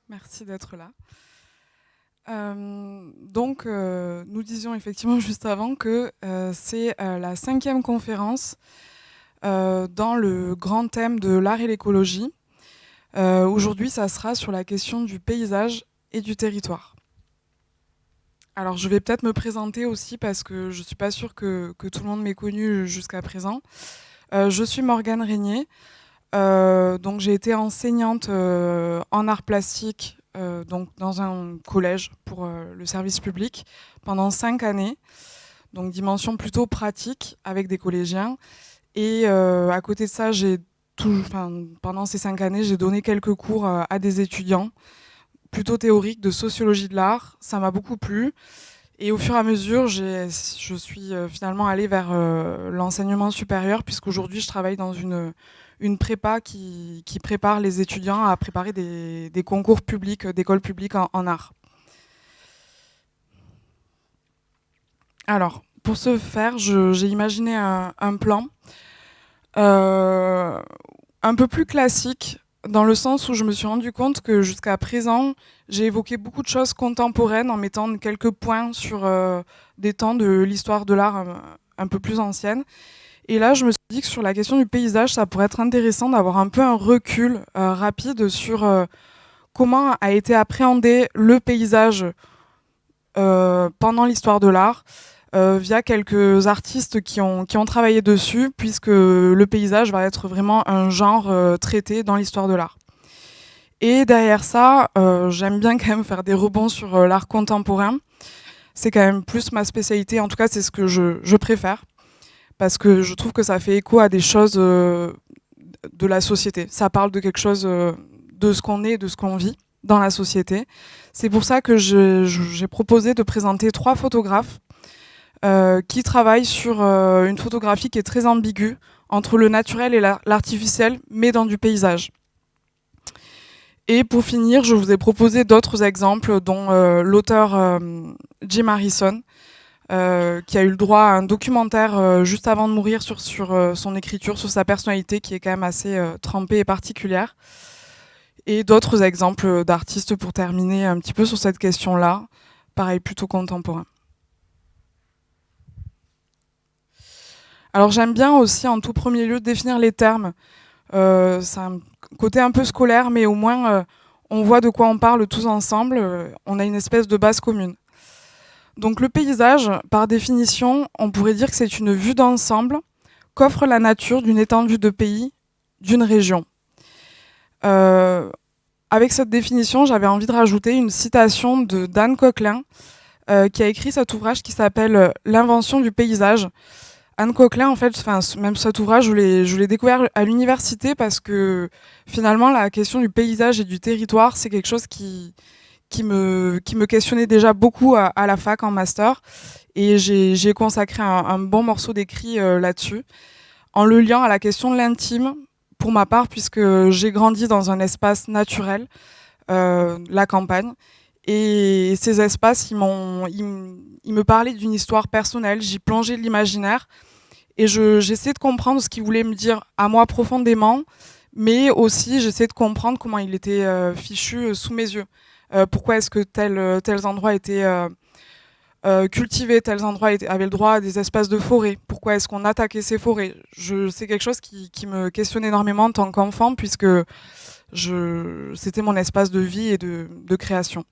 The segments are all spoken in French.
Merci d'être là. Nous disions effectivement juste avant que c'est la 5e conférence dans le grand thème de l'art et l'écologie. Aujourd'hui, ça sera sur la question du paysage et du territoire. Alors, je vais peut-être me présenter aussi parce que je ne suis pas sûre que tout le monde m'ait connue jusqu'à présent. Je suis Morgane Régnier. Donc, j'ai été enseignante en arts plastiques donc dans un collège pour le service public pendant 5 années. Donc, dimension plutôt pratique avec des collégiens. Et à côté de ça, pendant ces 5 années, j'ai donné quelques cours à des étudiants plutôt théoriques de sociologie de l'art. Ça m'a beaucoup plu. Et au fur et à mesure, je suis finalement allée vers l'enseignement supérieur, puisqu'aujourd'hui, je travaille dans une prépa qui prépare les étudiants à préparer des concours publics, d'écoles publiques en art. Alors, pour ce faire, j'ai imaginé un plan un peu plus classique, dans le sens où je me suis rendu compte que jusqu'à présent, j'ai évoqué beaucoup de choses contemporaines en mettant quelques points sur des temps de l'histoire de l'art un peu plus ancienne. Et là, je me suis dit que sur la question du paysage, ça pourrait être intéressant d'avoir un peu un recul rapide sur comment a été appréhendé le paysage pendant l'histoire de l'art, via quelques artistes qui ont travaillé dessus, puisque le paysage va être vraiment un genre traité dans l'histoire de l'art. Et derrière ça, j'aime bien quand même faire des rebonds sur l'art contemporain. C'est quand même plus ma spécialité, en tout cas c'est ce que je préfère, parce que je trouve que ça fait écho à des choses de la société. Ça parle de quelque chose de ce qu'on est, de ce qu'on vit dans la société. C'est pour ça que j'ai proposé de présenter 3 photographes qui travaille sur une photographie qui est très ambiguë entre le naturel et l'artificiel, mais dans du paysage. Et pour finir, je vous ai proposé d'autres exemples, dont l'auteur Jim Harrison, qui a eu le droit à un documentaire juste avant de mourir sur son écriture, sur sa personnalité, qui est quand même assez trempée et particulière. Et d'autres exemples d'artistes pour terminer un petit peu sur cette question-là, pareil, plutôt contemporain. Alors j'aime bien aussi en tout premier lieu définir les termes. C'est un côté un peu scolaire, mais au moins on voit de quoi on parle tous ensemble. On a une espèce de base commune. Donc le paysage, par définition, on pourrait dire que c'est une vue d'ensemble qu'offre la nature d'une étendue de pays, d'une région. Avec cette définition, j'avais envie de rajouter une citation de d'Anne Coquelin, qui a écrit cet ouvrage qui s'appelle « L'invention du paysage ». Anne Coquelin, en fait, même cet ouvrage, je l'ai découvert à l'université parce que finalement, la question du paysage et du territoire, c'est quelque chose qui me questionnait déjà beaucoup à la fac en master. Et j'ai consacré un bon morceau d'écrit là-dessus, en le liant à la question de l'intime, pour ma part, puisque j'ai grandi dans un espace naturel, la campagne. Et ces espaces, ils me parlaient d'une histoire personnelle, j'y plongeais de l'imaginaire. Et j'essayais de comprendre ce qu'il voulait me dire à moi profondément, mais aussi j'essayais de comprendre comment il était fichu sous mes yeux. Pourquoi est-ce que tels endroits étaient cultivés, tels endroits avaient le droit à des espaces de forêt? Pourquoi est-ce qu'on attaquait ces forêts? C'est quelque chose qui me questionne énormément en tant qu'enfant, puisque c'était mon espace de vie et de création.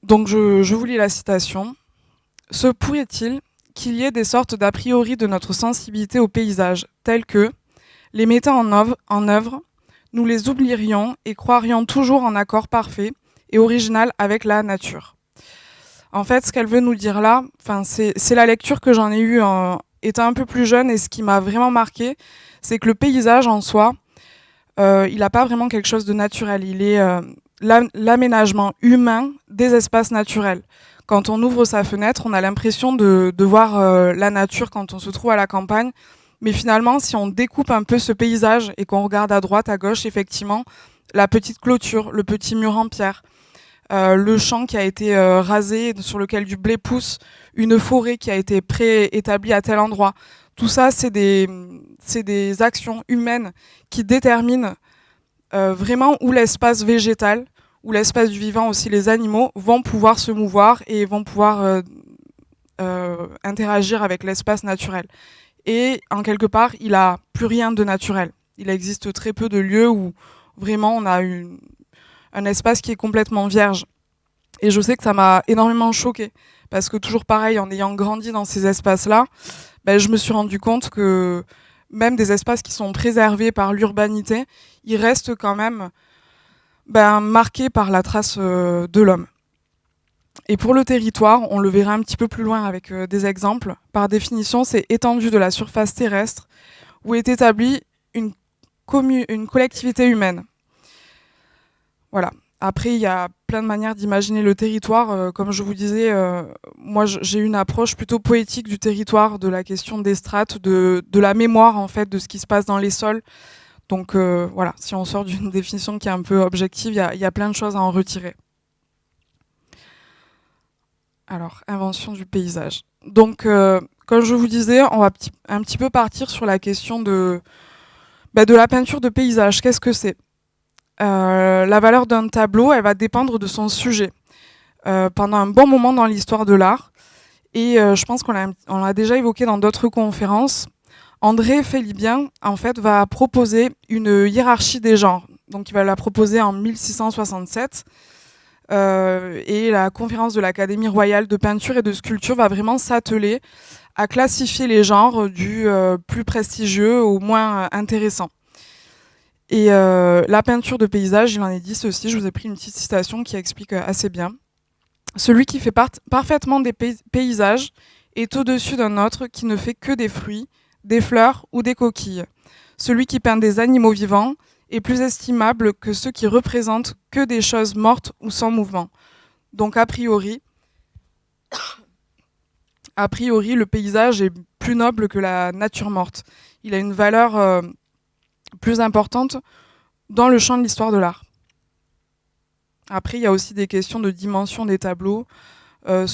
Donc je vous lis la citation. « Se pourrait-il qu'il y ait des sortes d'a priori de notre sensibilité au paysage, tels que, les mettant en œuvre, nous les oublierions et croirions toujours en accord parfait et original avec la nature. » En fait, ce qu'elle veut nous dire là, c'est la lecture que j'en ai eue étant un peu plus jeune, et ce qui m'a vraiment marqué, c'est que le paysage en soi, il n'a pas vraiment quelque chose de naturel. Il est l'aménagement humain des espaces naturels. Quand on ouvre sa fenêtre, on a l'impression de voir la nature quand on se trouve à la campagne. Mais finalement, si on découpe un peu ce paysage et qu'on regarde à droite, à gauche, effectivement, la petite clôture, le petit mur en pierre, le champ qui a été rasé, sur lequel du blé pousse, une forêt qui a été préétablie à tel endroit. Tout ça, c'est des actions humaines qui déterminent vraiment où l'espace végétal, où l'espace du vivant, aussi les animaux, vont pouvoir se mouvoir et vont pouvoir interagir avec l'espace naturel. Et en quelque part, il n'a plus rien de naturel. Il existe très peu de lieux où vraiment on a un espace qui est complètement vierge. Et je sais que ça m'a énormément choquée, parce que toujours pareil, en ayant grandi dans ces espaces-là, ben, je me suis rendu compte que même des espaces qui sont préservés par l'urbanité, ils restent quand même marqués par la trace de l'homme. Et pour le territoire, on le verra un petit peu plus loin avec des exemples. Par définition, c'est étendue de la surface terrestre où est établie une collectivité humaine. Voilà. Après, il y a plein de manières d'imaginer le territoire. Comme je vous disais, moi, j'ai une approche plutôt poétique du territoire, de la question des strates, de la mémoire, en fait, de ce qui se passe dans les sols. Donc, voilà, si on sort d'une définition qui est un peu objective, il y a plein de choses à en retirer. Alors, invention du paysage. Donc, comme je vous disais, on va un petit peu partir sur la question de la peinture de paysage. Qu'est-ce que c'est ? La valeur d'un tableau, elle va dépendre de son sujet. Pendant un bon moment dans l'histoire de l'art, et je pense qu'on l'a déjà évoqué dans d'autres conférences, André Félibien, en fait, va proposer une hiérarchie des genres. Donc, il va la proposer en 1667. Et la conférence de l'Académie royale de peinture et de sculpture va vraiment s'atteler à classifier les genres du plus prestigieux au moins intéressant. Et la peinture de paysage, il en est dit ceci, je vous ai pris une petite citation qui explique assez bien. Celui qui fait parfaitement des paysages est au-dessus d'un autre qui ne fait que des fruits, des fleurs ou des coquilles. Celui qui peint des animaux vivants est plus estimable que ceux qui représentent que des choses mortes ou sans mouvement. Donc a priori, le paysage est plus noble que la nature morte. Il a une valeur plus importante dans le champ de l'histoire de l'art. Après, il y a aussi des questions de dimension des tableaux. Il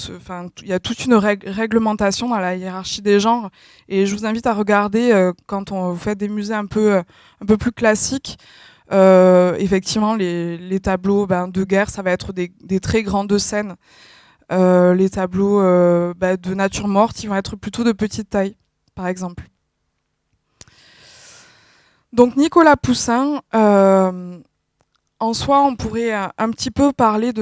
y a toute une réglementation dans la hiérarchie des genres. Et je vous invite à regarder, quand vous faites des musées un peu plus classiques, effectivement, les tableaux de guerre, ça va être des très grandes scènes. Les tableaux de nature morte, ils vont être plutôt de petite taille, par exemple. Donc Nicolas Poussin, en soi, on pourrait un petit peu parler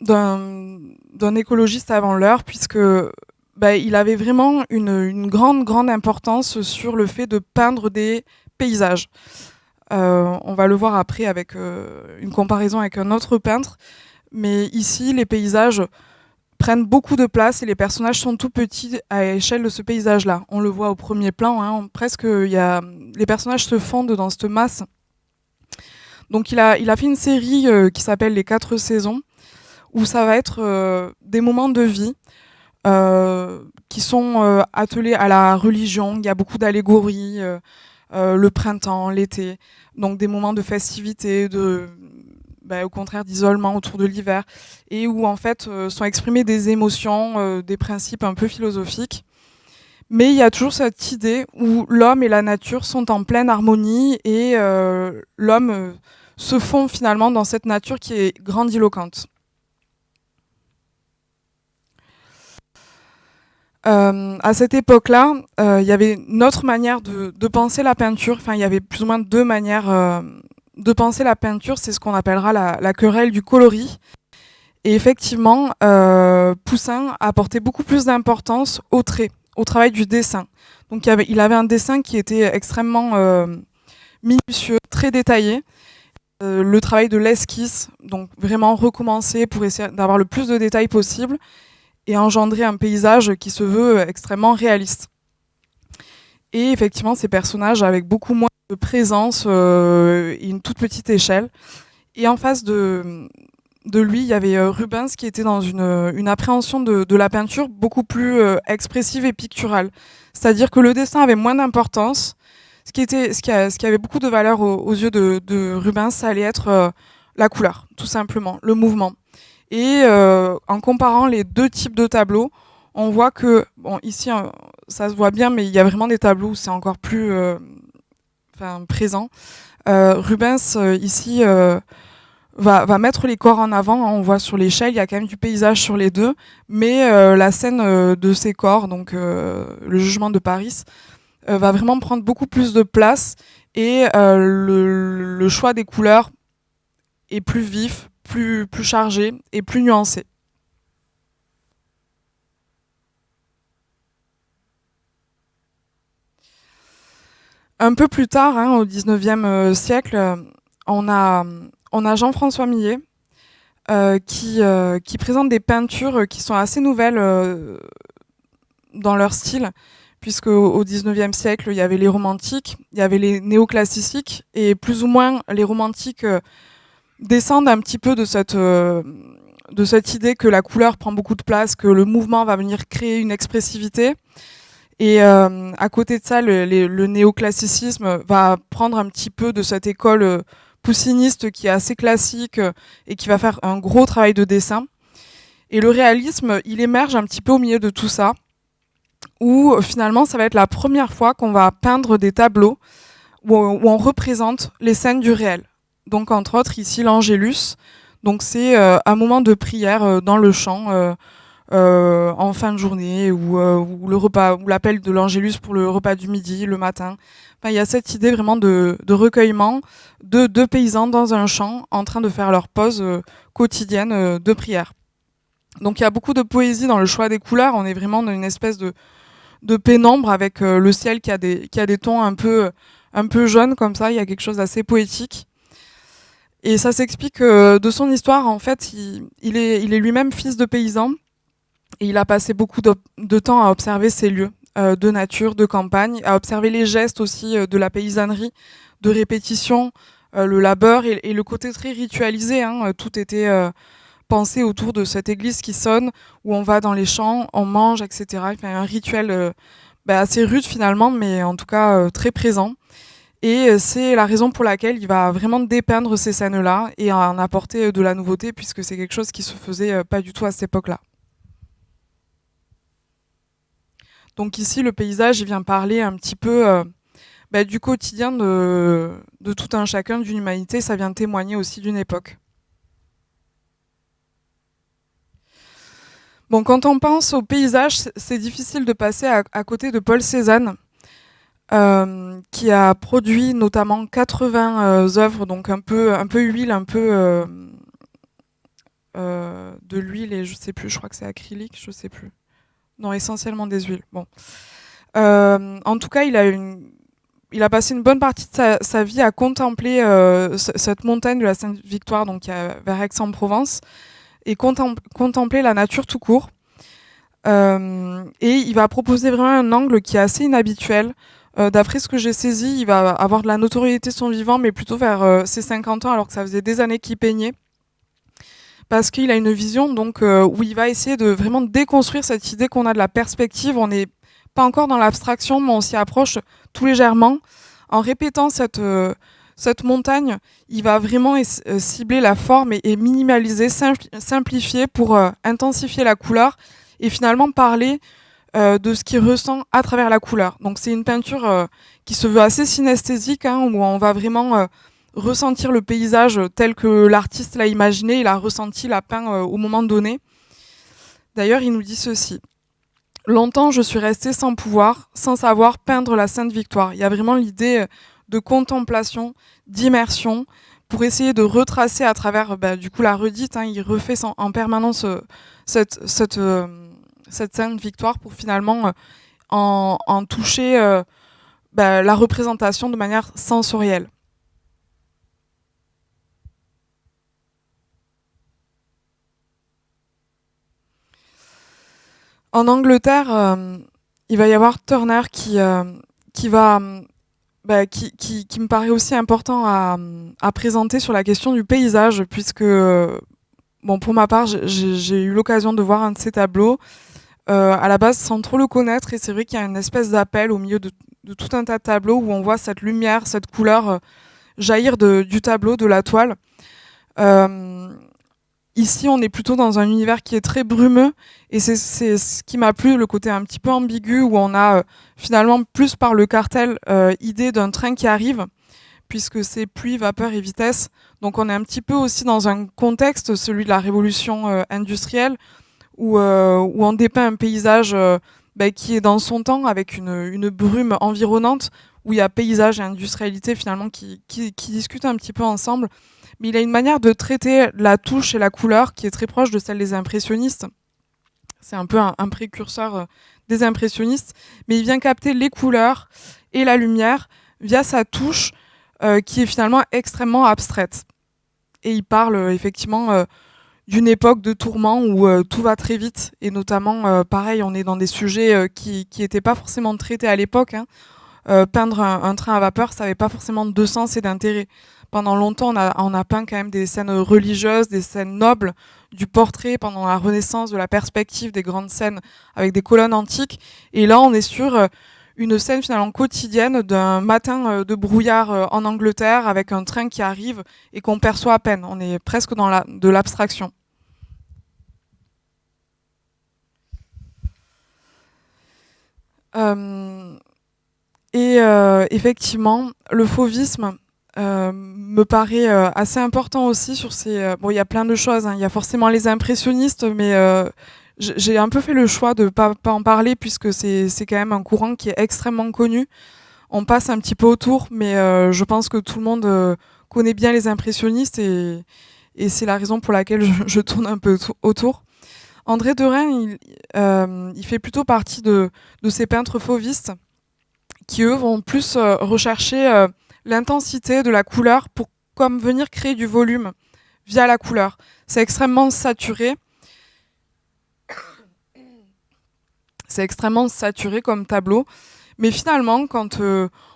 d'un écologiste avant l'heure, puisque il avait vraiment une grande importance sur le fait de peindre des paysages. On va le voir après avec une comparaison avec un autre peintre, mais ici, les paysages prennent beaucoup de place et les personnages sont tout petits à l'échelle de ce paysage-là. On le voit au premier plan, hein, presque les personnages se fondent dans cette masse. Donc il a fait une série qui s'appelle Les 4 saisons, où ça va être des moments de vie qui sont attelés à la religion. Il y a beaucoup d'allégories, le printemps, l'été, donc des moments de festivité, au contraire d'isolement autour de l'hiver, et où en fait sont exprimées des émotions, des principes un peu philosophiques. Mais il y a toujours cette idée où l'homme et la nature sont en pleine harmonie et l'homme se fond finalement dans cette nature qui est grandiloquente. À cette époque-là, il y avait une autre manière de penser la peinture. Enfin, il y avait plus ou moins deux manières de penser la peinture. C'est ce qu'on appellera la querelle du coloris. Et effectivement, Poussin a apporté beaucoup plus d'importance au trait, au travail du dessin. Donc, il avait un dessin qui était extrêmement minutieux, très détaillé. Le travail de l'esquisse, donc vraiment recommencer pour essayer d'avoir le plus de détails possible et engendrer un paysage qui se veut extrêmement réaliste. Et effectivement, ces personnages avec beaucoup moins de présence et une toute petite échelle. Et en face de lui, il y avait Rubens qui était dans une appréhension de la peinture beaucoup plus expressive et picturale. C'est-à-dire que le dessin avait moins d'importance. Ce qui avait beaucoup de valeur aux yeux de Rubens, ça allait être la couleur, tout simplement, le mouvement. Et en comparant les deux types de tableaux, on voit que, bon, ici, ça se voit bien, mais il y a vraiment des tableaux où c'est encore plus... enfin, présent. Rubens, ici, va mettre les corps en avant, hein. On voit sur l'échelle, il y a quand même du paysage sur les deux, mais la scène de ces corps, donc le jugement de Paris, va vraiment prendre beaucoup plus de place, et le choix des couleurs est plus vif, plus chargé et plus nuancé. Un peu plus tard, hein, au XIXe siècle, on a, on a Jean-François Millet qui présente des peintures qui sont assez nouvelles dans leur style, puisque au XIXe siècle, il y avait les romantiques, il y avait les néoclassiques, et plus ou moins les romantiques descendent un petit peu de cette idée que la couleur prend beaucoup de place, que le mouvement va venir créer une expressivité. Et à côté de ça, le néoclassicisme va prendre un petit peu de cette école poussiniste qui est assez classique et qui va faire un gros travail de dessin. Et le réalisme, il émerge un petit peu au milieu de tout ça, où finalement, ça va être la première fois qu'on va peindre des tableaux où on représente les scènes du réel. Donc, entre autres, ici, l'Angélus. Donc, c'est un moment de prière dans le champ en fin de journée, ou le repas, ou l'appel de l'Angélus pour le repas du midi, le matin. Enfin, il y a cette idée vraiment de recueillement de deux paysans dans un champ en train de faire leur pause quotidienne de prière. Donc, il y a beaucoup de poésie dans le choix des couleurs. On est vraiment dans une espèce de pénombre avec le ciel qui a des tons un peu jaunes comme ça. Il y a quelque chose d'assez poétique. Et ça s'explique de son histoire. En fait, il est lui-même fils de paysan. Et il a passé beaucoup de temps à observer ces lieux de nature, de campagne, à observer les gestes aussi de la paysannerie, de répétition, le labeur et le côté très ritualisé. Hein. Tout était pensé autour de cette église qui sonne, où on va dans les champs, on mange, etc. Enfin, un rituel assez rude finalement, mais en tout cas très présent. Et c'est la raison pour laquelle il va vraiment dépeindre ces scènes-là et en apporter de la nouveauté, puisque c'est quelque chose qui se faisait pas du tout à cette époque-là. Donc ici, le paysage, il vient parler un petit peu du quotidien de tout un chacun, d'une humanité. Ça vient témoigner aussi d'une époque. Bon, quand on pense au paysage, c'est difficile de passer à côté de Paul Cézanne, qui a produit notamment 80 œuvres, donc un peu huile, un peu de l'huile, et je sais plus, je crois que c'est acrylique, je sais plus. Non, essentiellement des huiles. Bon. En tout cas, il a passé une bonne partie de sa vie à contempler cette montagne de la Sainte-Victoire, donc vers Aix-en-Provence, et contempler la nature tout court. Et il va proposer vraiment un angle qui est assez inhabituel. D'après ce que j'ai saisi, il va avoir de la notoriété son vivant, mais plutôt vers ses 50 ans, alors que ça faisait des années qu'il peignait. Parce qu'il a une vision donc, où il va essayer de vraiment déconstruire cette idée qu'on a de la perspective. On n'est pas encore dans l'abstraction, mais on s'y approche tout légèrement. En répétant cette montagne, il va vraiment cibler la forme et minimaliser, simplifier pour intensifier la couleur et finalement parler de ce qu'il ressent à travers la couleur. Donc c'est une peinture qui se veut assez synesthésique, hein, où on va vraiment ressentir le paysage tel que l'artiste l'a imaginé, il a ressenti, l'a peint au moment donné. D'ailleurs, il nous dit ceci. Longtemps, je suis resté sans pouvoir, sans savoir peindre la Sainte Victoire. Il y a vraiment l'idée de contemplation, d'immersion, pour essayer de retracer à travers du coup la redite. Hein, il refait en permanence cette Sainte Victoire pour finalement en toucher la représentation de manière sensorielle. En Angleterre, il va y avoir Turner qui me paraît aussi important à présenter sur la question du paysage, puisque pour ma part, j'ai eu l'occasion de voir un de ses tableaux à la base sans trop le connaître, et c'est vrai qu'il y a une espèce d'appel au milieu de tout un tas de tableaux où on voit cette lumière, cette couleur jaillir du tableau, de la toile. Ici, on est plutôt dans un univers qui est très brumeux, et c'est ce qui m'a plu, le côté un petit peu ambigu, où on a finalement, plus par le cartel, idée d'un train qui arrive, puisque c'est pluie, vapeur et vitesse. Donc on est un petit peu aussi dans un contexte, celui de la révolution industrielle, où on dépeint un paysage qui est dans son temps, avec une brume environnante, où il y a paysage et industrialité finalement qui discutent un petit peu ensemble. Mais il a une manière de traiter la touche et la couleur qui est très proche de celle des impressionnistes. C'est un peu un précurseur des impressionnistes, mais il vient capter les couleurs et la lumière via sa touche qui est finalement extrêmement abstraite. Et il parle effectivement d'une époque de tourment où tout va très vite, et notamment, pareil, on est dans des sujets qui n'étaient pas forcément traités à l'époque, hein. Peindre un train à vapeur, ça n'avait pas forcément de sens et d'intérêt. Pendant longtemps, on a peint quand même des scènes religieuses, des scènes nobles, du portrait pendant la Renaissance, de la perspective, des grandes scènes avec des colonnes antiques. Et là, on est sur une scène finalement quotidienne d'un matin de brouillard en Angleterre, avec un train qui arrive et qu'on perçoit à peine. On est presque dans de l'abstraction. Euh, Effectivement, le fauvisme me paraît assez important aussi sur ces. Bon, il y a plein de choses, hein. Il y a forcément les impressionnistes, mais j'ai un peu fait le choix de pas en parler, puisque c'est quand même un courant qui est extrêmement connu. On passe un petit peu autour, mais je pense que tout le monde connaît bien les impressionnistes, et c'est la raison pour laquelle je tourne un peu autour. André Derain, il fait plutôt partie de ces peintres fauvistes qui, eux, vont plus rechercher l'intensité de la couleur pour comme venir créer du volume via la couleur. C'est extrêmement saturé. C'est extrêmement saturé comme tableau. Mais finalement, quand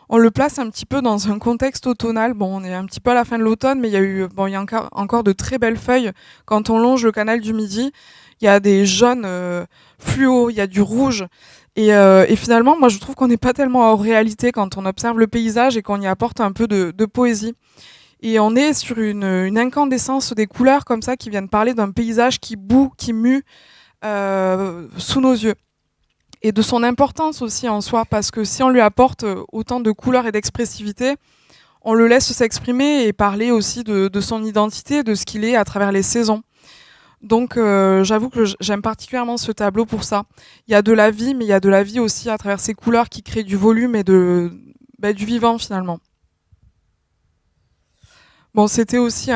on le place un petit peu dans un contexte automnal, bon, on est un petit peu à la fin de l'automne, mais il y a encore de très belles feuilles. Quand on longe le canal du Midi, il y a des jaunes fluo, il y a du rouge. Et finalement, moi, je trouve qu'on n'est pas tellement hors réalité quand on observe le paysage et qu'on y apporte un peu de poésie. Et on est sur une incandescence des couleurs comme ça qui viennent parler d'un paysage qui bout, qui mue sous nos yeux. Et de son importance aussi en soi, parce que si on lui apporte autant de couleurs et d'expressivité, on le laisse s'exprimer et parler aussi de son identité, de ce qu'il est à travers les saisons. Donc j'avoue que j'aime particulièrement ce tableau pour ça. Il y a de la vie, mais il y a de la vie aussi à travers ces couleurs qui créent du volume et du vivant finalement. Bon, c'était aussi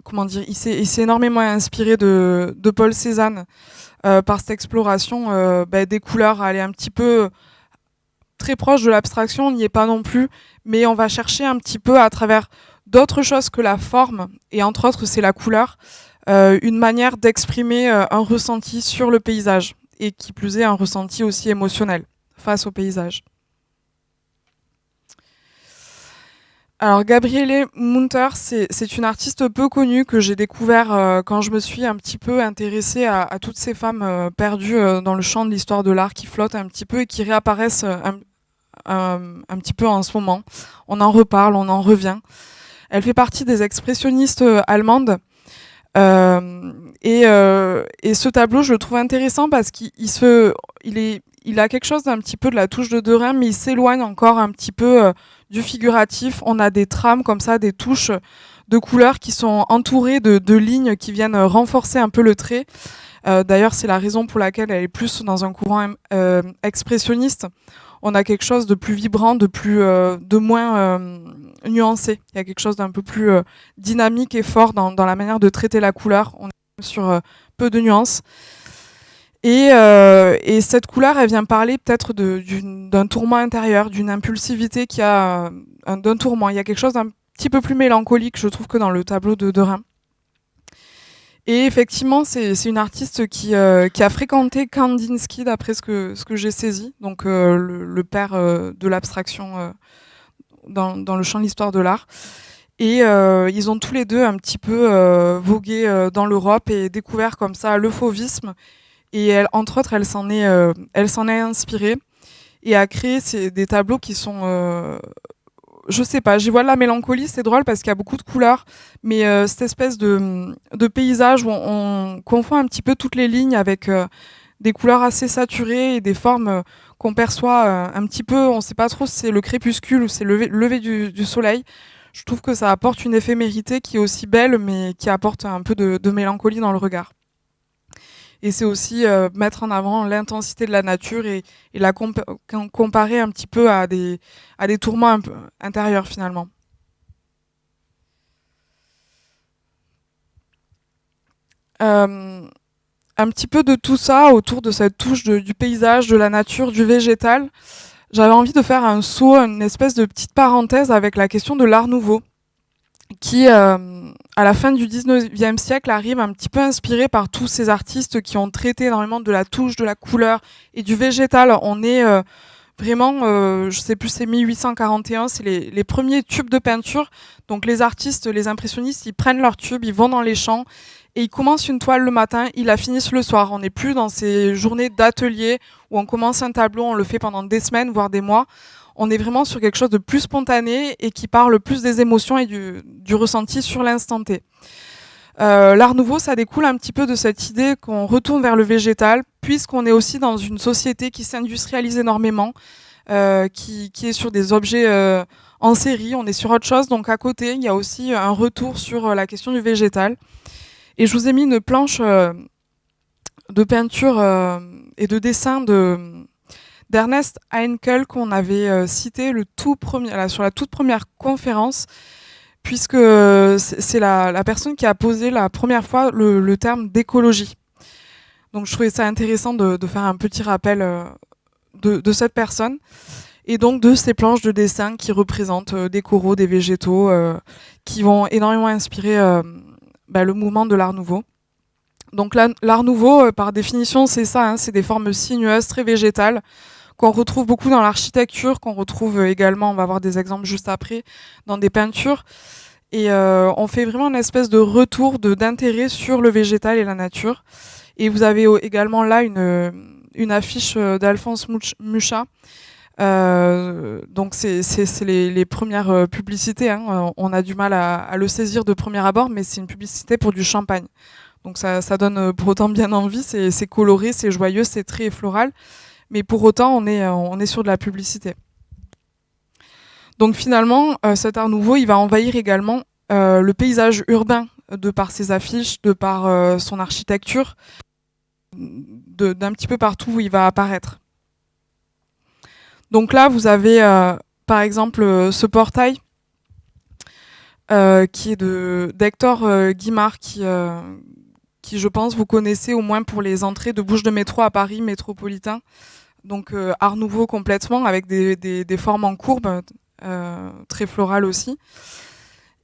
comment dire, il s'est énormément inspiré de Paul Cézanne par cette exploration des couleurs, aller un petit peu très proche de l'abstraction, on n'y est pas non plus, mais on va chercher un petit peu à travers d'autres choses que la forme, et entre autres c'est la couleur, une manière d'exprimer un ressenti sur le paysage, et qui plus est un ressenti aussi émotionnel face au paysage. Alors Gabriele Munter, c'est une artiste peu connue que j'ai découvert quand je me suis un petit peu intéressée à toutes ces femmes perdues dans le champ de l'histoire de l'art, qui flottent un petit peu et qui réapparaissent un petit peu en ce moment. On en reparle, on en revient. Elle fait partie des expressionnistes allemandes. Et ce tableau, je le trouve intéressant parce il a quelque chose d'un petit peu de la touche de Derain, mais il s'éloigne encore un petit peu du figuratif. On a des trames comme ça, des touches de couleurs qui sont entourées de lignes qui viennent renforcer un peu le trait. D'ailleurs, c'est la raison pour laquelle elle est plus dans un courant expressionniste. On a quelque chose de plus vibrant, de moins nuancé. Il y a quelque chose d'un peu plus dynamique et fort dans la manière de traiter la couleur. On est sur peu de nuances. Et cette couleur, elle vient parler peut-être d'un tourment intérieur, d'une impulsivité d'un tourment. Il y a quelque chose d'un petit peu plus mélancolique, je trouve, que dans le tableau de Derain. Et effectivement, c'est une artiste qui a fréquenté Kandinsky, d'après ce que j'ai saisi, donc le père de l'abstraction dans le champ de l'histoire de l'art. Et ils ont tous les deux un petit peu vogué dans l'Europe et découvert comme ça le fauvisme. Et elle, entre autres, elle s'en est inspirée et a créé des tableaux qui sont je sais pas, j'y vois de la mélancolie, c'est drôle parce qu'il y a beaucoup de couleurs, mais cette espèce de paysage où on confond un petit peu toutes les lignes avec des couleurs assez saturées et des formes qu'on perçoit un petit peu, on sait pas trop si c'est le crépuscule ou c'est le lever du soleil. Je trouve que ça apporte une éphémérité qui est aussi belle, mais qui apporte un peu de mélancolie dans le regard. Et c'est aussi mettre en avant l'intensité de la nature et la comparer un petit peu à des tourments un peu intérieurs finalement. Euh, un petit peu de tout ça autour de cette touche du paysage, de la nature, du végétal. J'avais envie de faire un saut, une espèce de petite parenthèse avec la question de l'art nouveau, qui, à la fin du 19e siècle, arrive un petit peu inspiré par tous ces artistes qui ont traité énormément de la touche, de la couleur et du végétal. On est vraiment, je sais plus, c'est 1841, c'est les premiers tubes de peinture. Donc les artistes, les impressionnistes, ils prennent leurs tubes, ils vont dans les champs et ils commencent une toile le matin, ils la finissent le soir. On n'est plus dans ces journées d'atelier où on commence un tableau, on le fait pendant des semaines, voire des mois. On est vraiment sur quelque chose de plus spontané et qui parle plus des émotions et du ressenti sur l'instant T. L'art nouveau, ça découle un petit peu de cette idée qu'on retourne vers le végétal, puisqu'on est aussi dans une société qui s'industrialise énormément, qui est sur des objets en série, on est sur autre chose. Donc à côté, il y a aussi un retour sur la question du végétal. Et je vous ai mis une planche de peinture et de dessin d'Ernest Heinkel qu'on avait cité sur la toute première conférence, puisque c'est la personne qui a posé la première fois le terme d'écologie. Donc je trouvais ça intéressant de faire un petit rappel de cette personne et donc de ces planches de dessin qui représentent des coraux, des végétaux, qui vont énormément inspirer le mouvement de l'art nouveau. Donc l'art nouveau, par définition, c'est ça, hein, c'est des formes sinueuses, très végétales, qu'on retrouve beaucoup dans l'architecture, qu'on retrouve également, on va voir des exemples juste après, dans des peintures. Et on fait vraiment une espèce de retour d'intérêt sur le végétal et la nature. Et vous avez également là une affiche d'Alphonse Mucha. Donc c'est les premières publicités. Hein. On a du mal à le saisir de premier abord, mais c'est une publicité pour du champagne. Donc ça donne pour autant bien envie. C'est coloré, c'est joyeux, c'est très floral. Mais pour autant, on est sur de la publicité. Donc finalement, cet art nouveau, il va envahir également le paysage urbain de par ses affiches, de par son architecture, d'un petit peu partout où il va apparaître. Donc là, vous avez par exemple ce portail qui est d'Hector Guimard, qui, je pense, vous connaissez au moins pour les entrées de bouches de métro à Paris métropolitain. Donc art nouveau complètement, avec des formes en courbe, très florales aussi.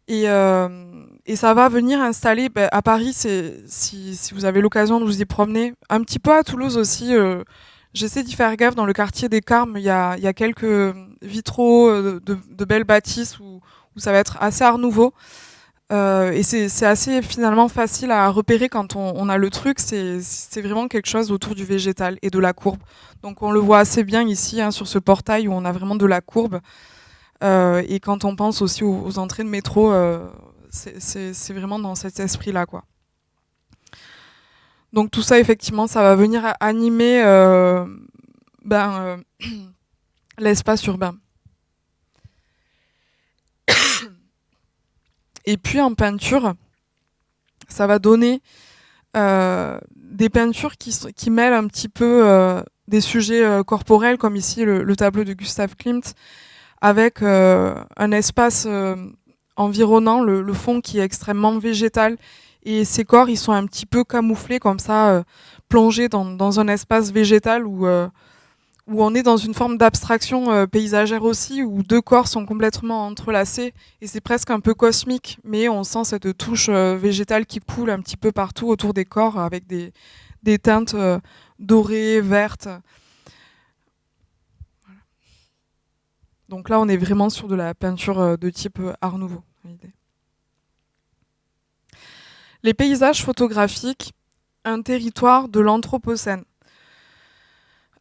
Et ça va venir installer à Paris, si vous avez l'occasion de vous y promener, un petit peu à Toulouse aussi. J'essaie d'y faire gaffe. Dans le quartier des Carmes, il y a quelques vitraux de belles bâtisses où ça va être assez art nouveau. Et c'est assez finalement facile à repérer quand on a le truc. C'est vraiment quelque chose autour du végétal et de la courbe. Donc on le voit assez bien ici, hein, sur ce portail où on a vraiment de la courbe. Et quand on pense aussi aux entrées de métro, c'est vraiment dans cet esprit-là, quoi. Donc tout ça, effectivement, ça va venir animer l'espace urbain. Et puis en peinture, ça va donner des peintures qui mêlent un petit peu des sujets corporels, comme ici le tableau de Gustav Klimt, avec un espace environnant, le fond qui est extrêmement végétal. Et ces corps, ils sont un petit peu camouflés comme ça, plongés dans un espace végétal où on est dans une forme d'abstraction paysagère aussi, où deux corps sont complètement entrelacés. Et c'est presque un peu cosmique, mais on sent cette touche végétale qui coule un petit peu partout autour des corps, avec des teintes dorées, vertes. Donc là, on est vraiment sur de la peinture de type Art Nouveau. Les paysages photographiques, un territoire de l'Anthropocène.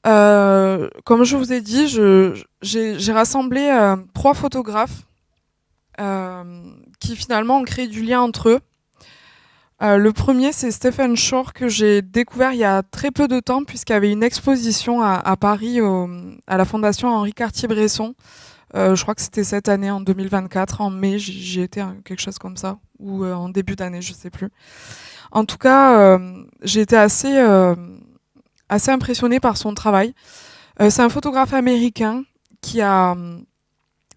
Comme je vous ai dit, j'ai rassemblé 3 photographes qui finalement ont créé du lien entre eux. Le premier, c'est Stephen Shore, que j'ai découvert il y a très peu de temps, puisqu'il y avait une exposition à Paris, à la Fondation Henri Cartier-Bresson. Je crois que c'était cette année, en 2024, en mai, j'y étais, quelque chose comme ça, ou en début d'année, je sais plus. En tout cas, j'ai été assez impressionnée par son travail. C'est un photographe américain qui a,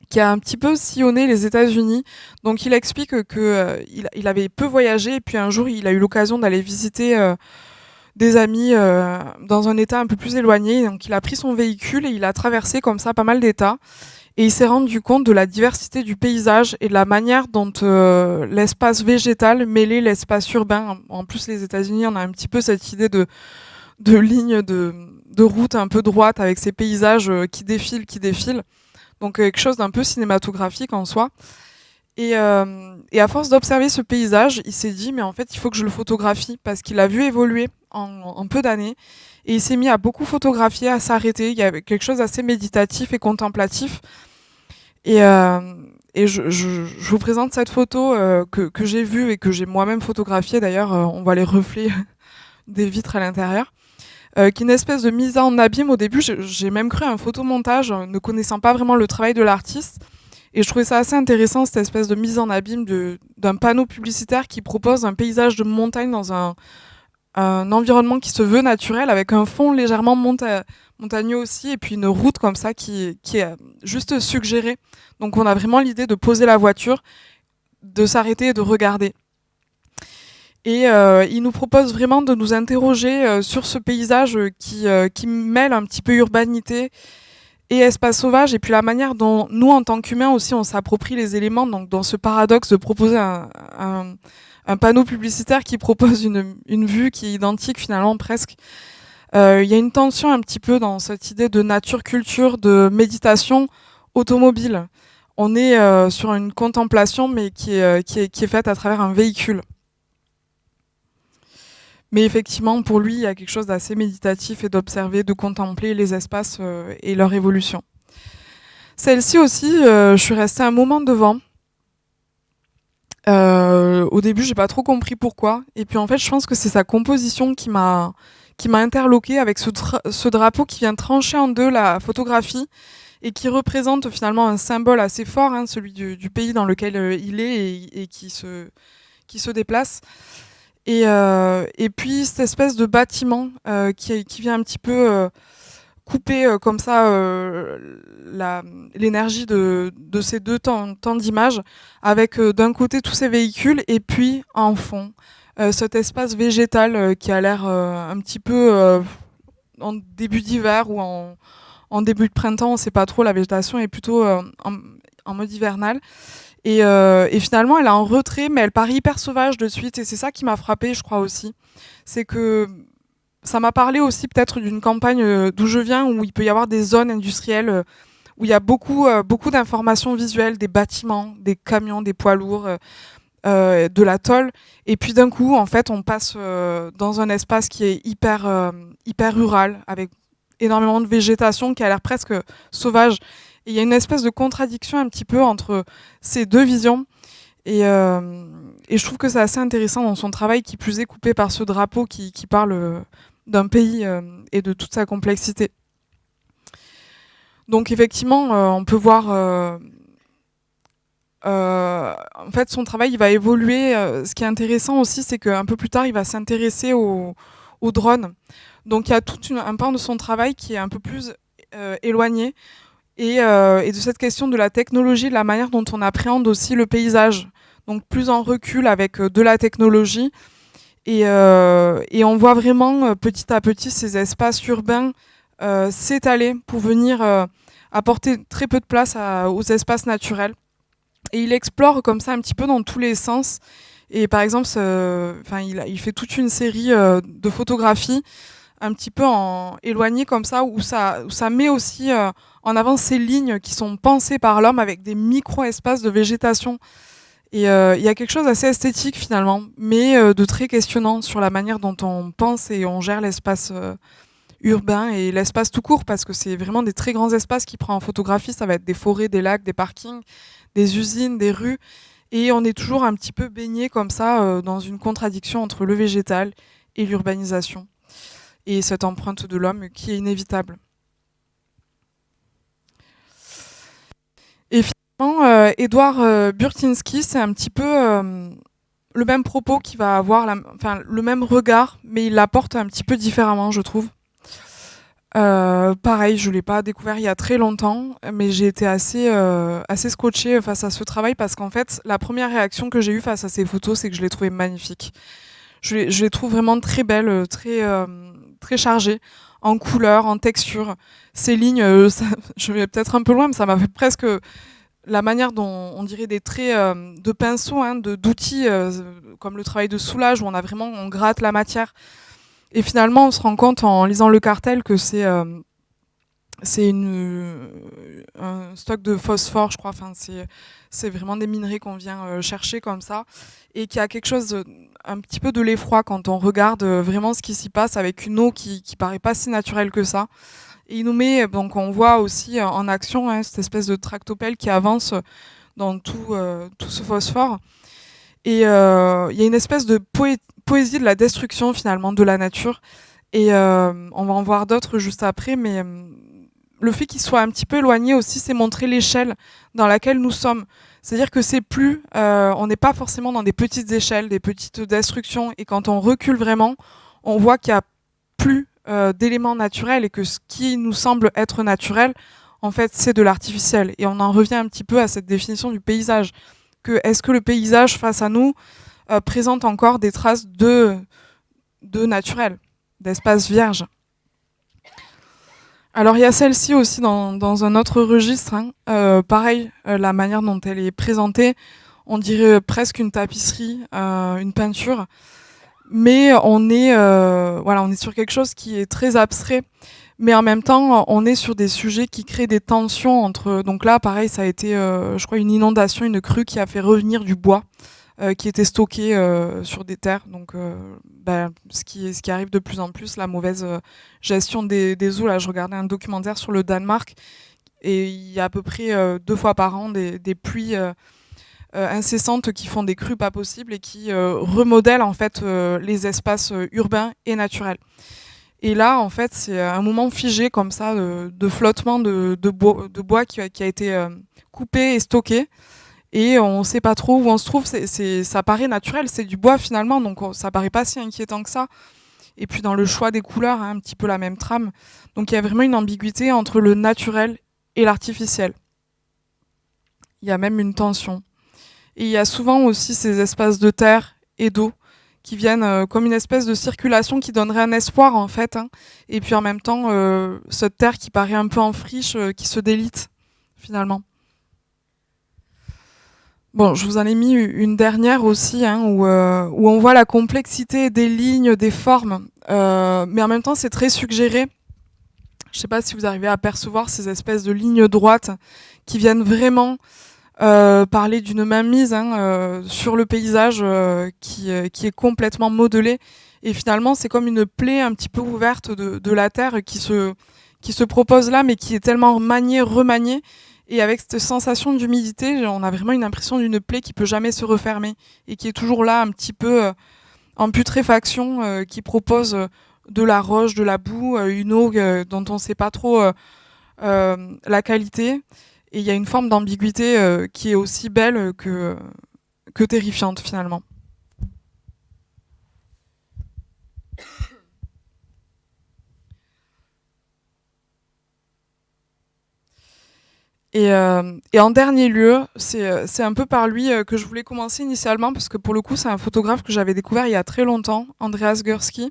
qui a un petit peu sillonné les États-Unis. Donc il explique que il avait peu voyagé, et puis un jour il a eu l'occasion d'aller visiter des amis dans un état un peu plus éloigné. Donc il a pris son véhicule et il a traversé comme ça pas mal d'états. Et il s'est rendu compte de la diversité du paysage et de la manière dont l'espace végétal mêlait l'espace urbain. En plus, les États-Unis, on a un petit peu cette idée de ligne de route un peu droite avec ces paysages qui défilent. Donc quelque chose d'un peu cinématographique en soi. Et à force d'observer ce paysage, il s'est dit, mais en fait, il faut que je le photographie, parce qu'il a vu évoluer en peu d'années. Et il s'est mis à beaucoup photographier, à s'arrêter. Il y avait quelque chose d'assez méditatif et contemplatif. Et, euh, et je vous présente cette photo que j'ai vue et que j'ai moi-même photographiée. D'ailleurs, on voit les reflets des vitres à l'intérieur. Qui est une espèce de mise en abîme. Au début, j'ai même cru à un photomontage, ne connaissant pas vraiment le travail de l'artiste. Et je trouvais ça assez intéressant, cette espèce de mise en abîme d'un panneau publicitaire qui propose un paysage de montagne dans un environnement qui se veut naturel, avec un fond légèrement montagneux aussi, et puis une route comme ça qui est juste suggérée. Donc on a vraiment l'idée de poser la voiture, de s'arrêter et de regarder. Et il nous propose vraiment de nous interroger sur ce paysage qui mêle un petit peu urbanité et espace sauvage, et puis la manière dont nous, en tant qu'humains aussi, on s'approprie les éléments, donc dans ce paradoxe de proposer un panneau publicitaire qui propose une vue qui est identique finalement presque. Il y a une tension un petit peu dans cette idée de nature-culture, de méditation automobile. On est sur une contemplation, mais qui est faite à travers un véhicule. Mais effectivement, pour lui, il y a quelque chose d'assez méditatif et d'observer, de contempler les espaces et leur évolution. Celle-ci aussi, je suis restée un moment devant. Au début, j'ai pas trop compris pourquoi. Et puis en fait, je pense que c'est sa composition qui m'a interloquée avec ce drapeau qui vient trancher en deux la photographie et qui représente finalement un symbole assez fort, hein, celui du pays dans lequel il est et qui se déplace. Et puis cette espèce de bâtiment qui vient un petit peu couper comme ça l'énergie de ces deux temps d'images, avec d'un côté tous ces véhicules et puis en fond cet espace végétal qui a l'air un petit peu en début d'hiver ou en début de printemps, on ne sait pas trop, la végétation est plutôt en mode hivernal. Et finalement, elle est en retrait, mais elle paraît hyper sauvage de suite. Et c'est ça qui m'a frappée, je crois aussi. C'est que ça m'a parlé aussi peut-être d'une campagne d'où je viens, où il peut y avoir des zones industrielles où il y a beaucoup d'informations visuelles, des bâtiments, des camions, des poids lourds, de la tôle. Et puis d'un coup, en fait, on passe dans un espace qui est hyper rural, avec énormément de végétation qui a l'air presque sauvage. Et il y a une espèce de contradiction un petit peu entre ces deux visions. Et je trouve que c'est assez intéressant dans son travail, qui plus est coupé par ce drapeau qui parle d'un pays et de toute sa complexité. Donc effectivement, on peut voir... en fait, son travail, il va évoluer. Ce qui est intéressant aussi, c'est qu'un peu plus tard, il va s'intéresser aux drones. Donc il y a tout un pan de son travail qui est un peu plus éloigné, et de cette question de la technologie, de la manière dont on appréhende aussi le paysage. Donc plus en recul avec de la technologie. Et on voit vraiment petit à petit ces espaces urbains s'étaler pour venir apporter très peu de place aux espaces naturels. Et il explore comme ça un petit peu dans tous les sens. Et par exemple, il fait toute une série de photographies un petit peu éloignées comme ça, où ça met aussi en avant ces lignes qui sont pensées par l'homme avec des micro-espaces de végétation. Et il y a quelque chose d'assez esthétique finalement, mais de très questionnant sur la manière dont on pense et on gère l'espace urbain et l'espace tout court, parce que c'est vraiment des très grands espaces qu'il prend en photographie. Ça va être des forêts, des lacs, des parkings, des usines, des rues. Et on est toujours un petit peu baigné comme ça dans une contradiction entre le végétal et l'urbanisation. Et cette empreinte de l'homme qui est inévitable. Et finalement, Édouard Burtynsky, c'est un petit peu le même propos qui va avoir le même regard, mais il l'apporte un petit peu différemment, je trouve. Pareil, je ne l'ai pas découvert il y a très longtemps, mais j'ai été assez scotchée face à ce travail parce qu'en fait, la première réaction que j'ai eue face à ces photos, c'est que je les trouvais magnifiques. Je les trouve vraiment très belles, très chargées, en couleurs, en texture. Ces lignes, je vais peut-être un peu loin, mais ça m'a fait presque la manière dont on dirait des traits de pinceau, hein, d'outils, comme le travail de soulage, où on gratte la matière. Et finalement, on se rend compte en lisant le cartel que c'est un stock de phosphore, je crois. Enfin, c'est vraiment des minerais qu'on vient chercher comme ça. Et qu'il y a quelque chose, un petit peu de l'effroi quand on regarde vraiment ce qui s'y passe avec une eau qui paraît pas si naturelle que ça. Et il nous met, donc on voit aussi en action cette espèce de tractopelle qui avance dans tout ce phosphore. Et il y a une espèce de poésie de la destruction finalement de la nature. Et on va en voir d'autres juste après, mais le fait qu'il soit un petit peu éloigné aussi, c'est montrer l'échelle dans laquelle nous sommes. C'est-à-dire que c'est plus, on n'est pas forcément dans des petites échelles, des petites destructions, et quand on recule vraiment, on voit qu'il n'y a plus d'éléments naturels et que ce qui nous semble être naturel, en fait, c'est de l'artificiel. Et on en revient un petit peu à cette définition du paysage. Est-ce que le paysage face à nous présente encore des traces de naturel, d'espace vierge? Alors il y a celle-ci aussi dans un autre registre. Pareil, la manière dont elle est présentée, on dirait presque une tapisserie, une peinture. Mais on est sur quelque chose qui est très abstrait. Mais en même temps, on est sur des sujets qui créent des tensions entre. Donc là, pareil, ça a été, je crois, une inondation, une crue qui a fait revenir du bois qui était stocké sur des terres. Donc, ce qui arrive de plus en plus, la mauvaise gestion des eaux. Là, je regardais un documentaire sur le Danemark et il y a à peu près 2 fois par an des pluies incessantes qui font des crues pas possibles et qui remodèlent en fait les espaces urbains et naturels. Et là, en fait, c'est un moment figé comme ça de flottement de bois qui a été coupé et stocké. Et on ne sait pas trop où on se trouve. Ça paraît naturel, c'est du bois finalement, donc ça paraît pas si inquiétant que ça. Et puis dans le choix des couleurs, un petit peu la même trame. Donc il y a vraiment une ambiguïté entre le naturel et l'artificiel. Il y a même une tension. Et il y a souvent aussi ces espaces de terre et d'eau qui viennent comme une espèce de circulation qui donnerait un espoir en fait. Et puis en même temps, cette terre qui paraît un peu en friche, qui se délite finalement. Bon, je vous en ai mis une dernière aussi, où on voit la complexité des lignes, des formes, mais en même temps c'est très suggéré. Je ne sais pas si vous arrivez à percevoir ces espèces de lignes droites qui viennent vraiment parler d'une mainmise sur le paysage qui est complètement modelé. Et finalement, c'est comme une plaie un petit peu ouverte de la terre qui se propose là, mais qui est tellement maniée, remaniée. Et avec cette sensation d'humidité, on a vraiment une impression d'une plaie qui peut jamais se refermer et qui est toujours là, un petit peu en putréfaction, qui propose de la roche, de la boue, une eau dont on ne sait pas trop la qualité. Et il y a une forme d'ambiguïté qui est aussi belle que terrifiante finalement. Et en dernier lieu, c'est un peu par lui que je voulais commencer initialement, parce que pour le coup, c'est un photographe que j'avais découvert il y a très longtemps, Andreas Gursky,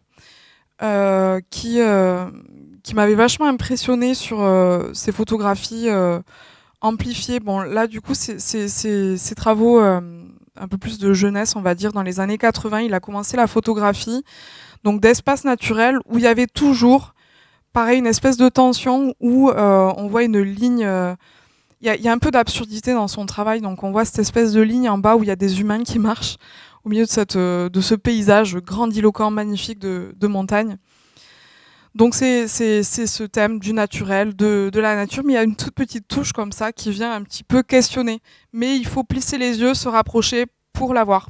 qui m'avait vachement impressionné sur ses photographies amplifiées. Bon, là, du coup, ses travaux un peu plus de jeunesse, on va dire, dans les années 80, il a commencé la photographie, donc d'espace naturel, où il y avait toujours, pareil, une espèce de tension, où on voit une ligne... Il y a un peu d'absurdité dans son travail, donc on voit cette espèce de ligne en bas où il y a des humains qui marchent au milieu de ce paysage grandiloquent, magnifique de montagne. Donc c'est ce thème du naturel, de la nature, mais il y a une toute petite touche comme ça qui vient un petit peu questionner. Mais il faut plisser les yeux, se rapprocher pour la voir.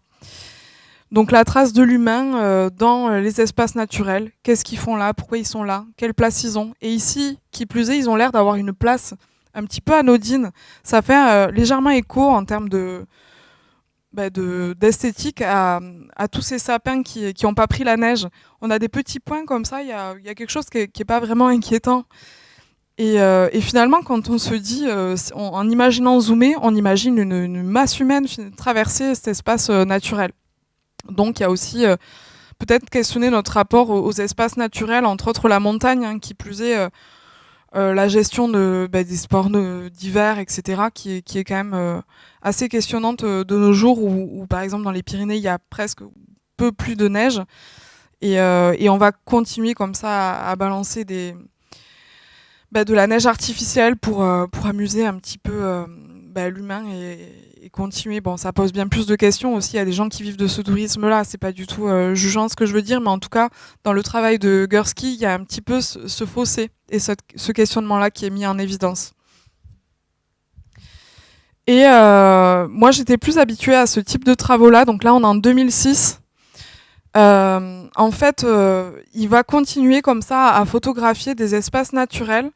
Donc la trace de l'humain dans les espaces naturels. Qu'est-ce qu'ils font là? Pourquoi ils sont là? Quelle place ils ont? Et ici, qui plus est, ils ont l'air d'avoir une place un petit peu anodine. Ça fait légèrement écho en termes d'esthétique à tous ces sapins qui n'ont pas pris la neige. On a des petits points comme ça, il y a quelque chose qui est pas vraiment inquiétant. Et finalement, quand on se dit, en imaginant zoomer, on imagine une masse humaine traverser cet espace naturel. Donc il y a aussi peut-être questionner notre rapport aux espaces naturels, entre autres la montagne, hein, qui plus est la gestion des sports d'hiver, etc., qui est quand même assez questionnante de nos jours, où par exemple dans les Pyrénées, il y a presque peu plus de neige. Et on va continuer comme ça à balancer de la neige artificielle pour amuser un petit peu l'humain et continuer. Bon, ça pose bien plus de questions aussi. Il y a des gens qui vivent de ce tourisme-là. C'est pas du tout jugeant ce que je veux dire, mais en tout cas, dans le travail de Gursky, il y a un petit peu ce fossé et ce questionnement-là qui est mis en évidence. Et moi, j'étais plus habituée à ce type de travaux-là. Donc là, on est en 2006. En fait, il va continuer comme ça à photographier des espaces naturels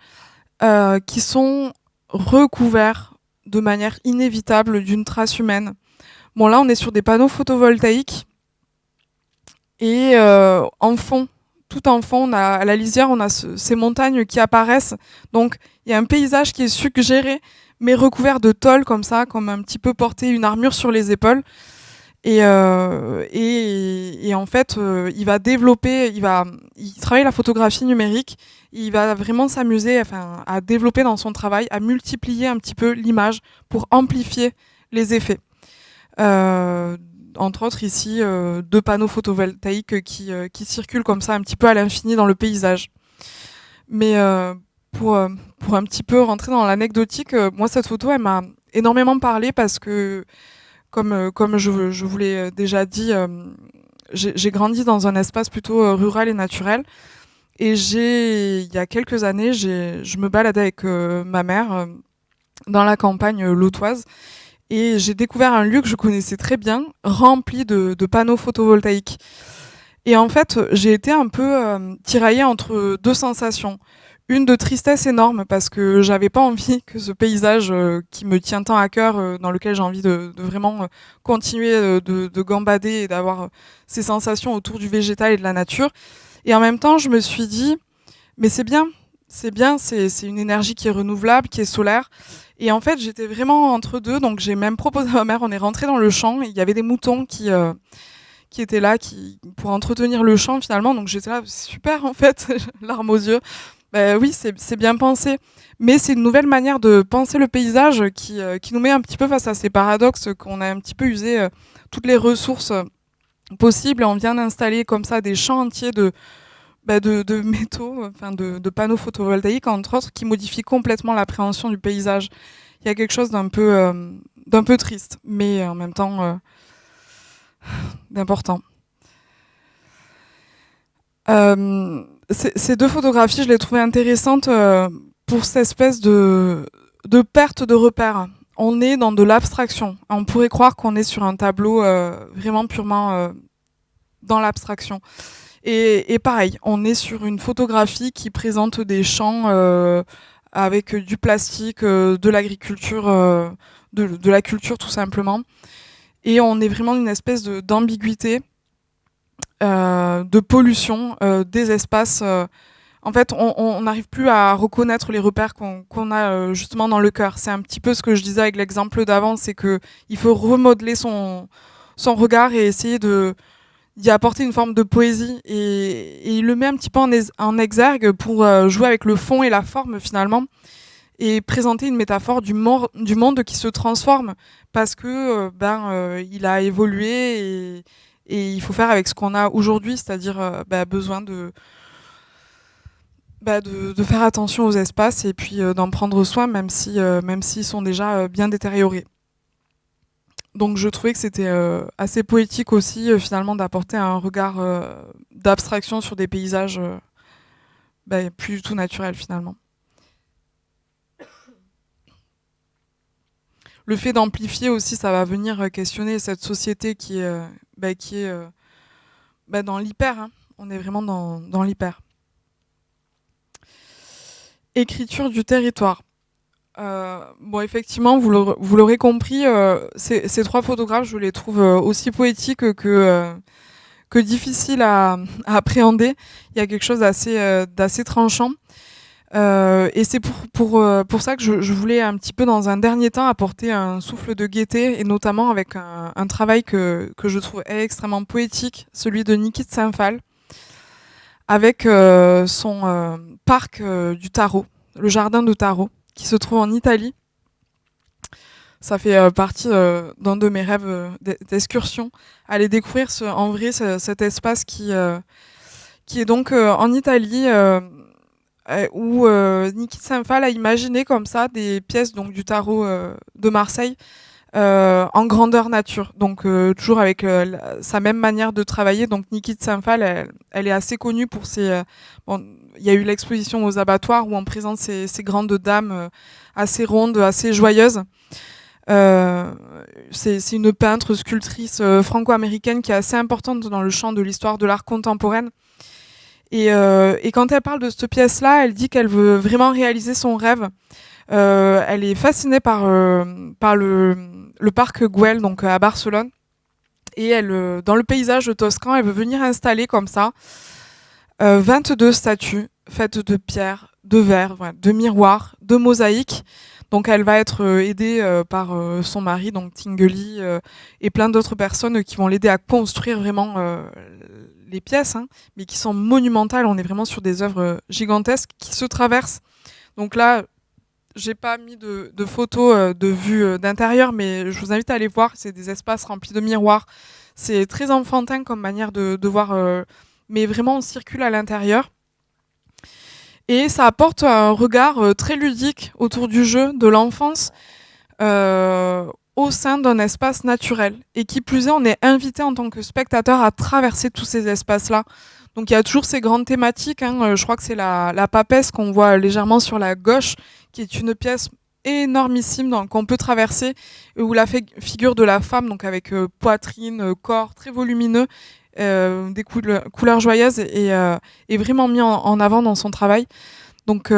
qui sont recouverts de manière inévitable d'une trace humaine. Bon, là, on est sur des panneaux photovoltaïques et en fond, tout en fond, on a, à la lisière, on a ces montagnes qui apparaissent. Donc, il y a un paysage qui est suggéré, mais recouvert de tôle comme ça, comme un petit peu porter une armure sur les épaules. Et en fait, il va développer, il travaille la photographie numérique, il va vraiment s'amuser à développer dans son travail, à multiplier un petit peu l'image pour amplifier les effets. Entre autres ici, 2 panneaux photovoltaïques qui circulent comme ça un petit peu à l'infini dans le paysage. Mais pour un petit peu rentrer dans l'anecdotique, moi cette photo, elle m'a énormément parlé parce que comme je vous l'ai déjà dit, j'ai grandi dans un espace plutôt rural et naturel. Et il y a quelques années, je me baladais avec ma mère dans la campagne lautoise. Et j'ai découvert un lieu que je connaissais très bien, rempli de panneaux photovoltaïques. Et en fait, j'ai été un peu tiraillée entre 2 sensations. Une de tristesse énorme parce que j'avais pas envie que ce paysage qui me tient tant à cœur, dans lequel j'ai envie de vraiment continuer de gambader et d'avoir ces sensations autour du végétal et de la nature. Et en même temps, je me suis dit, mais c'est bien, c'est une énergie qui est renouvelable, qui est solaire. Et en fait, j'étais vraiment entre deux, donc j'ai même proposé à ma mère, on est rentré dans le champ, et il y avait des moutons qui étaient là pour entretenir le champ finalement. Donc j'étais là, c'est super en fait, larmes aux yeux. Ben oui, c'est bien pensé. Mais c'est une nouvelle manière de penser le paysage qui nous met un petit peu face à ces paradoxes qu'on a un petit peu usé toutes les ressources possibles. Et on vient d'installer comme ça des champs entiers de métaux, de panneaux photovoltaïques, entre autres, qui modifient complètement l'appréhension du paysage. Il y a quelque chose d'un peu triste, mais en même temps d'important. Ces 2 photographies, je les trouvais intéressantes pour cette espèce de perte de repères. On est dans de l'abstraction. On pourrait croire qu'on est sur un tableau vraiment purement dans l'abstraction. Et pareil, on est sur une photographie qui présente des champs avec du plastique, de l'agriculture, de la culture tout simplement. Et on est vraiment dans une espèce d'ambiguïté, de pollution des espaces. En fait, on n'arrive plus à reconnaître les repères qu'on a justement dans le cœur. C'est un petit peu ce que je disais avec l'exemple d'avant, c'est qu'il faut remodeler son regard et essayer d'y apporter une forme de poésie. Et il le met un petit peu en exergue pour jouer avec le fond et la forme finalement, et présenter une métaphore du monde qui se transforme parce que il a évolué et il faut faire avec ce qu'on a aujourd'hui, c'est-à-dire besoin de faire attention aux espaces et puis d'en prendre soin, même s'ils sont déjà bien détériorés. Donc je trouvais que c'était assez poétique aussi finalement d'apporter un regard d'abstraction sur des paysages plus du tout naturel finalement. Le fait d'amplifier aussi, ça va venir questionner cette société qui est dans l'hyper. Hein. On est vraiment dans l'hyper. Écriture du territoire. Bon, effectivement, vous l'aurez compris, ces trois photographes, je les trouve aussi poétiques que difficiles à appréhender. Il y a quelque chose d'assez tranchant. Et c'est pour ça que je voulais un petit peu, dans un dernier temps, apporter un souffle de gaieté, et notamment avec un travail que je trouve extrêmement poétique, celui de Niki de Saint-Phal, avec son parc du tarot, le jardin de tarot, qui se trouve en Italie. Ça fait partie d'un de mes rêves d'excursion, aller découvrir en vrai cet espace qui est donc en Italie, où Niki de Saint-Phal a imaginé comme ça des pièces donc, du tarot de Marseille en grandeur nature. Donc toujours avec sa même manière de travailler. Donc Niki de Saint-Phal, elle est assez connue pour ses... bon, il y a eu l'exposition aux abattoirs où on présente ces grandes dames assez rondes, assez joyeuses. C'est une peintre, sculptrice franco-américaine qui est assez importante dans le champ de l'histoire de l'art contemporaine. Et quand elle parle de cette pièce-là, elle dit qu'elle veut vraiment réaliser son rêve. Elle est fascinée par le parc Güell, donc à Barcelone. Et elle, dans le paysage toscan, elle veut venir installer comme ça 22 statues faites de pierre, de verre, voilà, de miroirs, de mosaïques. Donc elle va être aidée par son mari, donc Tinguely, et plein d'autres personnes qui vont l'aider à construire vraiment les pièces, hein, mais qui sont monumentales. On est vraiment sur des œuvres gigantesques qui se traversent. Donc là, j'ai pas mis de photos de vue d'intérieur, mais je vous invite à aller voir. C'est des espaces remplis de miroirs. C'est très enfantin comme manière de voir, mais vraiment on circule à l'intérieur. Et ça apporte un regard très ludique autour du jeu, de l'enfance, au sein d'un espace naturel. Et qui plus est, on est invité en tant que spectateur à traverser tous ces espaces-là. Donc il y a toujours ces grandes thématiques. Hein. Je crois que c'est la papesse qu'on voit légèrement sur la gauche, qui est une pièce énormissime qu'on peut traverser, où la figure de la femme, donc avec poitrine, corps très volumineux, des couleurs joyeuses, est vraiment mis en avant dans son travail. Donc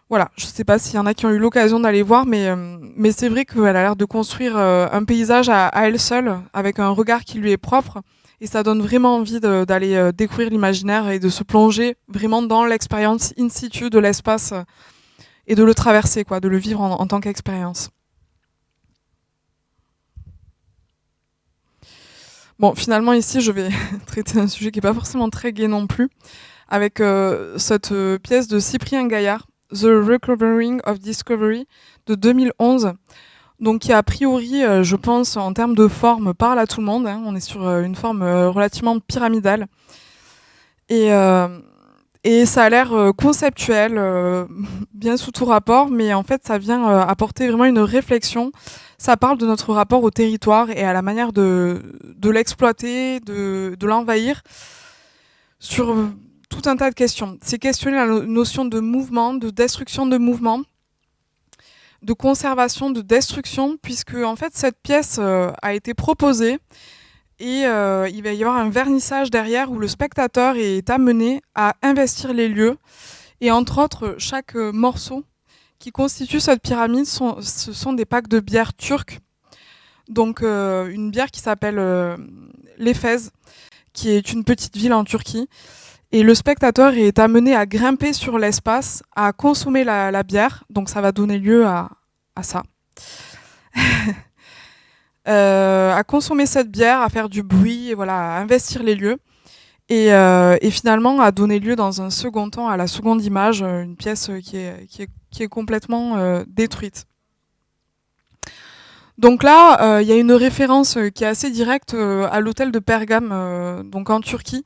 voilà, je ne sais pas s'il y en a qui ont eu l'occasion d'aller voir, mais c'est vrai qu'elle a l'air de construire un paysage à elle seule, avec un regard qui lui est propre. Et ça donne vraiment envie d'aller découvrir l'imaginaire et de se plonger vraiment dans l'expérience in situ de l'espace et de le traverser, quoi, de le vivre en tant qu'expérience. Bon, finalement, ici, je vais traiter d'un sujet qui n'est pas forcément très gai non plus, avec cette pièce de Cyprien Gaillard, The Recovering of Discovery, de 2011. Donc qui a priori, je pense, en termes de forme, parle à tout le monde. Hein. On est sur une forme relativement pyramidale. Et ça a l'air conceptuel, bien sous tout rapport, mais en fait, ça vient apporter vraiment une réflexion. Ça parle de notre rapport au territoire et à la manière de l'exploiter, de l'envahir, sur tout un tas de questions. C'est questionner la notion de mouvement, de destruction de mouvement, de conservation, de destruction, puisque en fait cette pièce a été proposée et il va y avoir un vernissage derrière où le spectateur est amené à investir les lieux. Et entre autres, chaque morceau qui constitue cette pyramide, ce sont des packs de bière turque. Donc une bière qui s'appelle l'Éphèse, qui est une petite ville en Turquie. Et le spectateur est amené à grimper sur l'espace, à consommer la bière. Donc ça va donner lieu à ça. À consommer cette bière, à faire du bruit, et voilà, à investir les lieux. Et finalement à donner lieu dans un second temps à la seconde image, une pièce qui est complètement détruite. Donc là, il y a une référence qui est assez directe à l'hôtel de Pergame, donc en Turquie,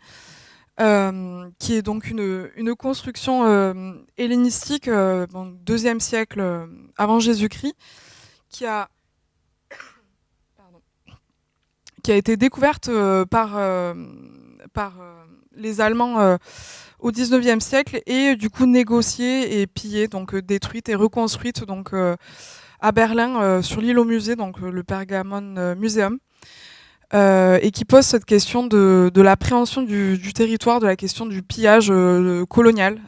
qui est donc une construction hellénistique, deuxième siècle avant Jésus-Christ, qui a été découverte par les Allemands au XIXe siècle et du coup négociée et pillée, donc détruite et reconstruite donc, à Berlin sur l'île au musée, donc le Pergamon Museum. Et qui pose cette question de l'appréhension du territoire, de la question du pillage colonial.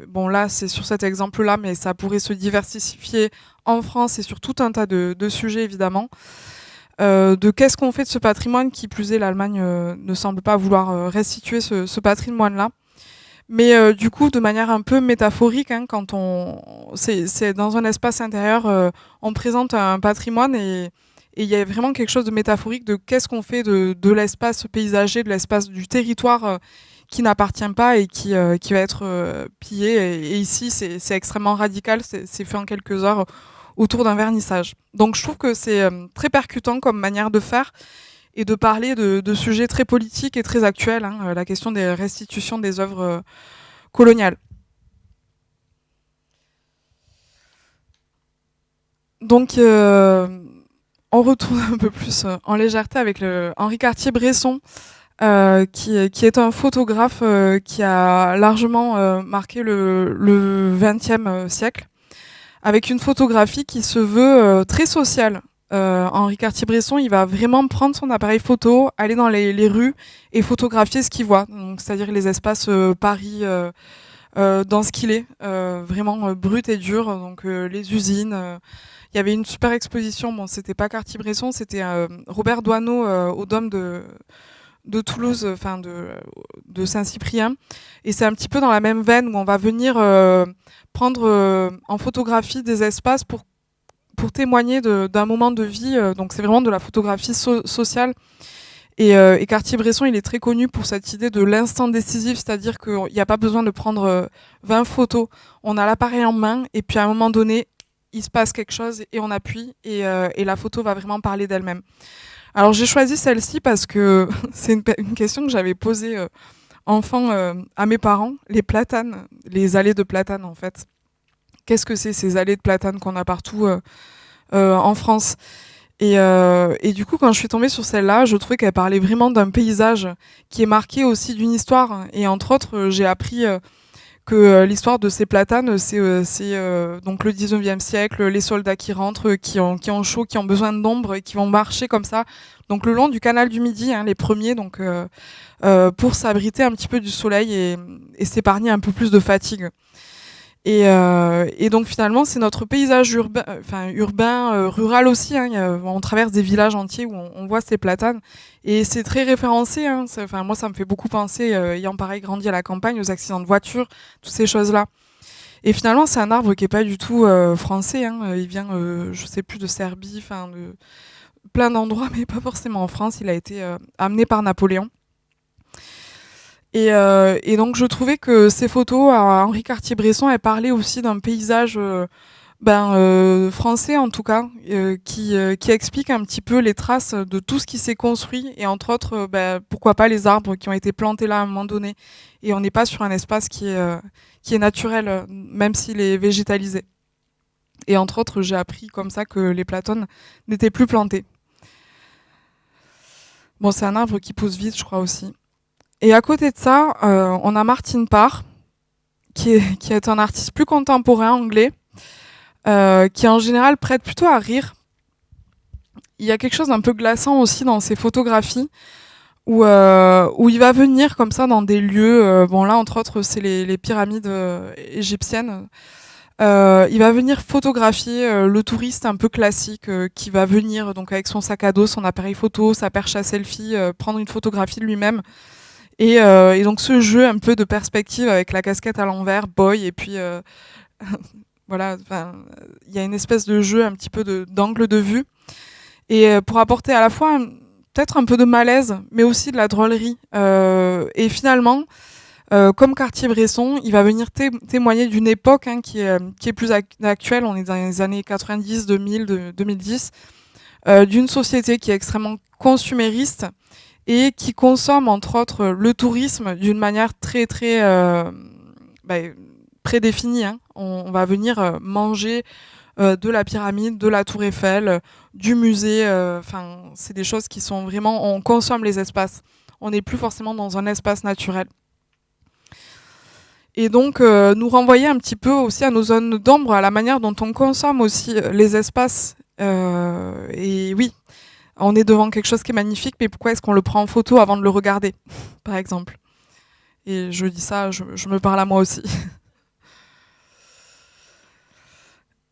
Bon là, c'est sur cet exemple-là, mais ça pourrait se diversifier en France et sur tout un tas de sujets, évidemment. De qu'est-ce qu'on fait de ce patrimoine, qui plus est, l'Allemagne ne semble pas vouloir restituer ce patrimoine-là. Mais du coup, de manière un peu métaphorique, hein, quand c'est dans un espace intérieur, on présente un patrimoine et il y a vraiment quelque chose de métaphorique de qu'est-ce qu'on fait de l'espace paysager, de l'espace du territoire qui n'appartient pas et qui va être pillé. Et ici, c'est extrêmement radical, c'est fait en quelques heures autour d'un vernissage. Donc je trouve que c'est très percutant comme manière de faire et de parler de sujets très politiques et très actuels, hein, la question des restitutions des œuvres coloniales. Donc on retourne un peu plus en légèreté avec Henri Cartier-Bresson, qui est un photographe qui a largement marqué le XXe siècle, avec une photographie qui se veut très sociale. Henri Cartier-Bresson, il va vraiment prendre son appareil photo, aller dans les rues et photographier ce qu'il voit, c'est-à-dire les espaces Paris dans ce qu'il est, vraiment brut et dur, donc les usines. Il y avait une super exposition, bon, c'était pas Cartier-Bresson, c'était Robert Doisneau au Dôme de Toulouse, enfin de Saint-Cyprien. Et c'est un petit peu dans la même veine où on va venir prendre en photographie des espaces pour témoigner d'un moment de vie. Donc c'est vraiment de la photographie sociale. Et Cartier-Bresson, il est très connu pour cette idée de l'instant décisif, c'est-à-dire qu'il n'y a pas besoin de prendre 20 photos. On a l'appareil en main et puis à un moment donné, il se passe quelque chose et on appuie et la photo va vraiment parler d'elle-même. Alors j'ai choisi celle-ci parce que c'est une question que j'avais posée enfant à mes parents. Les platanes, les allées de platanes en fait. Qu'est-ce que c'est ces allées de platanes qu'on a partout en France ? Et du coup, quand je suis tombée sur celle-là, je trouvais qu'elle parlait vraiment d'un paysage qui est marqué aussi d'une histoire. Et entre autres, j'ai appris que l'histoire de ces platanes, c'est donc le 19e siècle, les soldats qui rentrent, qui ont chaud, qui ont besoin d'ombre et qui vont marcher comme ça, donc le long du canal du Midi, hein, les premiers, donc pour s'abriter un petit peu du soleil et s'épargner un peu plus de fatigue. Et donc finalement, c'est notre paysage urbain, rural aussi. Hein, on traverse des villages entiers où on voit ces platanes. Et c'est très référencé. Hein, moi, ça me fait beaucoup penser, ayant pareil grandi à la campagne, aux accidents de voiture, toutes ces choses-là. Et finalement, c'est un arbre qui n'est pas du tout français. Hein, il vient, je ne sais plus, de Serbie, de plein d'endroits, mais pas forcément en France. Il a été amené par Napoléon. Et donc je trouvais que ces photos à Henri Cartier-Bresson, elles parlaient aussi d'un paysage français en tout cas, qui explique un petit peu les traces de tout ce qui s'est construit et entre autres, pourquoi pas les arbres qui ont été plantés là à un moment donné. Et on n'est pas sur un espace qui est naturel, même s'il est végétalisé. Et entre autres, j'ai appris comme ça que les platanes n'étaient plus plantés. Bon, c'est un arbre qui pousse vite, je crois aussi. Et à côté de ça, on a Martin Parr, qui est un artiste plus contemporain anglais, qui en général prête plutôt à rire. Il y a quelque chose d'un peu glaçant aussi dans ses photographies, où il va venir comme ça dans des lieux, bon là entre autres c'est les pyramides égyptiennes, il va venir photographier le touriste un peu classique qui va venir donc avec son sac à dos, son appareil photo, sa perche à selfie, prendre une photographie de lui-même. Et donc ce jeu un peu de perspective avec la casquette à l'envers, boy, et puis voilà, il y a une espèce de jeu un petit peu d'angle de vue. Et pour apporter à la fois peut-être un peu de malaise, mais aussi de la drôlerie. Et finalement, comme Cartier-Bresson, il va venir témoigner d'une époque qui est plus actuelle, on est dans les années 90, 2000, 2010, d'une société qui est extrêmement consumériste, et qui consomme entre autres le tourisme d'une manière très très prédéfinie. Hein. On va venir manger de la pyramide, de la tour Eiffel, du musée. C'est des choses qui sont vraiment... On consomme les espaces. on n'est plus forcément dans un espace naturel. Et donc, nous renvoyer un petit peu aussi à nos zones d'ombre, à la manière dont on consomme aussi les espaces. Et oui, on est devant quelque chose qui est magnifique, mais pourquoi est-ce qu'on le prend en photo avant de le regarder, par exemple? Et je dis ça, je me parle à moi aussi.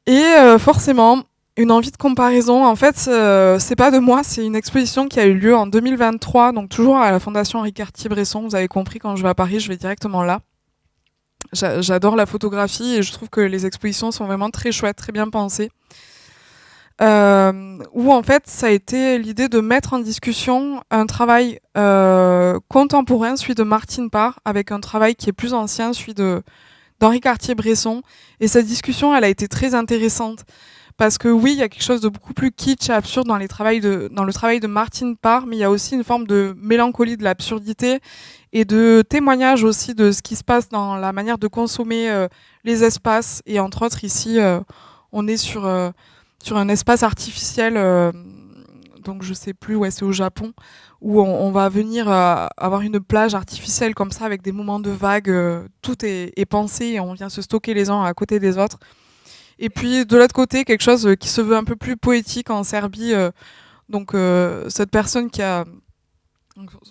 Et forcément, une envie de comparaison. En fait, c'est pas de moi, c'est une exposition qui a eu lieu en 2023, donc toujours à la Fondation Henri Cartier-Bresson. Vous avez compris, quand je vais à Paris, je vais directement là. J'adore la photographie et je trouve que les expositions sont vraiment très chouettes, très bien pensées. Où en fait, ça a été l'idée de mettre en discussion un travail contemporain, celui de Martine Parr, avec un travail qui est plus ancien, celui d'Henri Cartier-Bresson. Et cette discussion, elle a été très intéressante. Parce que oui, il y a quelque chose de beaucoup plus kitsch et absurde dans le travail de Martine Parr, mais il y a aussi une forme de mélancolie de l'absurdité et de témoignage aussi de ce qui se passe dans la manière de consommer les espaces. Et entre autres, ici, on est sur un espace artificiel, donc je sais plus, ouais, c'est au Japon, où on va venir avoir une plage artificielle comme ça avec des moments de vagues. Tout est pensé et on vient se stocker les uns à côté des autres. Et puis de l'autre côté, quelque chose qui se veut un peu plus poétique en Serbie. Donc cette personne qui a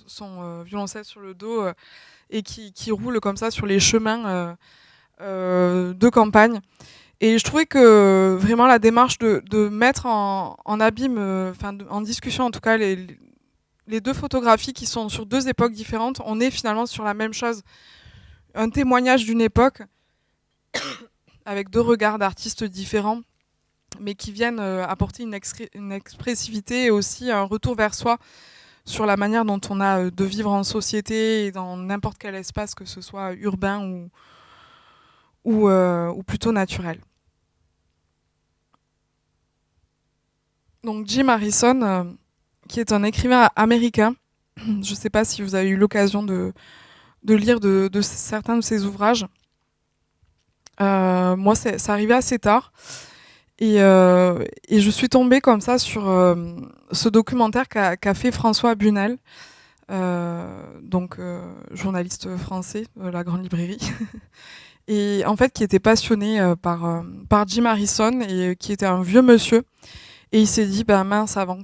son violoncelle sur le dos et qui roule comme ça sur les chemins de campagne. Et je trouvais que vraiment la démarche de mettre en abîme, en discussion en tout cas, les deux photographies qui sont sur deux époques différentes, on est finalement sur la même chose. Un témoignage d'une époque avec deux regards d'artistes différents, mais qui viennent apporter une expressivité et aussi un retour vers soi sur la manière dont on a de vivre en société et dans n'importe quel espace, que ce soit urbain ou plutôt naturel. Donc Jim Harrison, qui est un écrivain américain, je ne sais pas si vous avez eu l'occasion de lire de certains de ses ouvrages. Moi, c'est arrivé assez tard. Et je suis tombée comme ça sur ce documentaire qu'a fait François Bunel, donc journaliste français, La Grande Librairie, et en fait qui était passionné par Jim Harrison et qui était un vieux monsieur. Et il s'est dit, bah mince, avant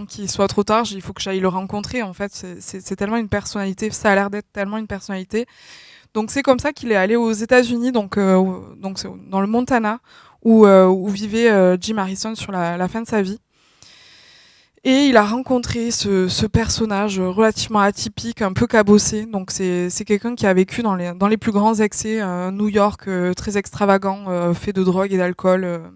qu'il soit trop tard, il faut que j'aille le rencontrer. En fait, c'est tellement une personnalité, ça a l'air d'être tellement une personnalité. Donc c'est comme ça qu'il est allé aux États-Unis, donc dans le Montana, où vivait Jim Harrison sur la fin de sa vie. Et il a rencontré ce personnage relativement atypique, un peu cabossé. Donc c'est quelqu'un qui a vécu dans les plus grands excès, New York très extravagant, fait de drogue et d'alcool,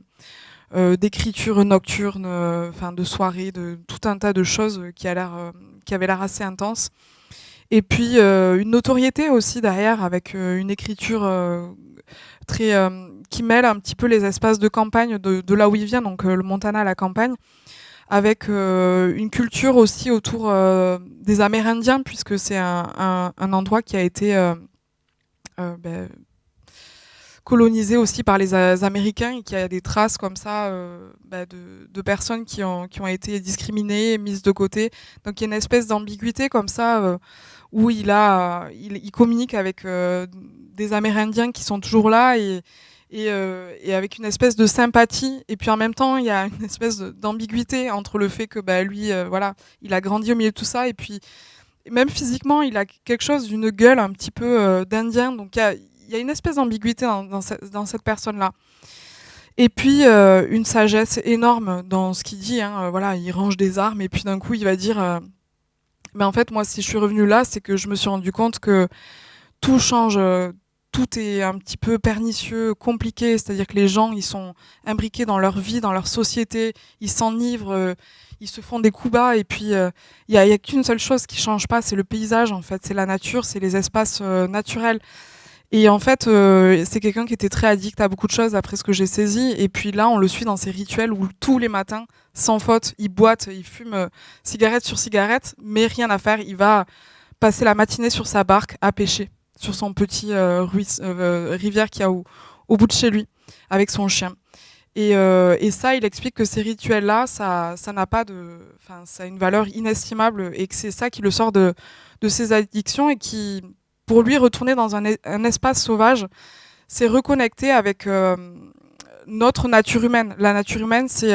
d'écriture nocturne, de soirée, de tout un tas de choses qui avaient l'air assez intenses. Et puis une notoriété aussi derrière, avec une écriture très qui mêle un petit peu les espaces de campagne de là où il vient, donc le Montana, la campagne, avec une culture aussi autour des Amérindiens, puisque c'est un endroit qui a été colonisé aussi par les Américains et qui a des traces comme ça de personnes qui ont été discriminées, mises de côté. Donc il y a une espèce d'ambiguïté comme ça où il communique avec des Amérindiens qui sont toujours là et avec une espèce de sympathie. Et puis en même temps, il y a une espèce d'ambiguïté entre le fait que lui, il a grandi au milieu de tout ça et puis même physiquement, il a quelque chose d'une gueule un petit peu d'Indien. Donc il y a une espèce d'ambiguïté dans cette personne-là. Et puis une sagesse énorme dans ce qu'il dit. Il range des armes et puis d'un coup, il va dire mais en fait, moi, si je suis revenue là, c'est que je me suis rendu compte que tout change, tout est un petit peu pernicieux, compliqué. C'est-à-dire que les gens, ils sont imbriqués dans leur vie, dans leur société, ils s'enivrent, ils se font des coups bas. Et puis, il y a qu'une seule chose qui change pas, c'est le paysage, en fait. C'est la nature, c'est les espaces naturels. Et en fait, c'est quelqu'un qui était très addict à beaucoup de choses, après ce que j'ai saisi. Et puis là, on le suit dans ses rituels où tous les matins, sans faute, il boite, il fume cigarette sur cigarette, mais rien à faire. Il va passer la matinée sur sa barque à pêcher, sur son petit rivière qu'il y a au bout de chez lui, avec son chien. Et ça, il explique que ces rituels-là, ça n'a pas de, enfin, ça a une valeur inestimable et que c'est ça qui le sort de ses addictions et qui, pour lui, retourner dans un espace sauvage, c'est reconnecter avec notre nature humaine. La nature humaine, c'est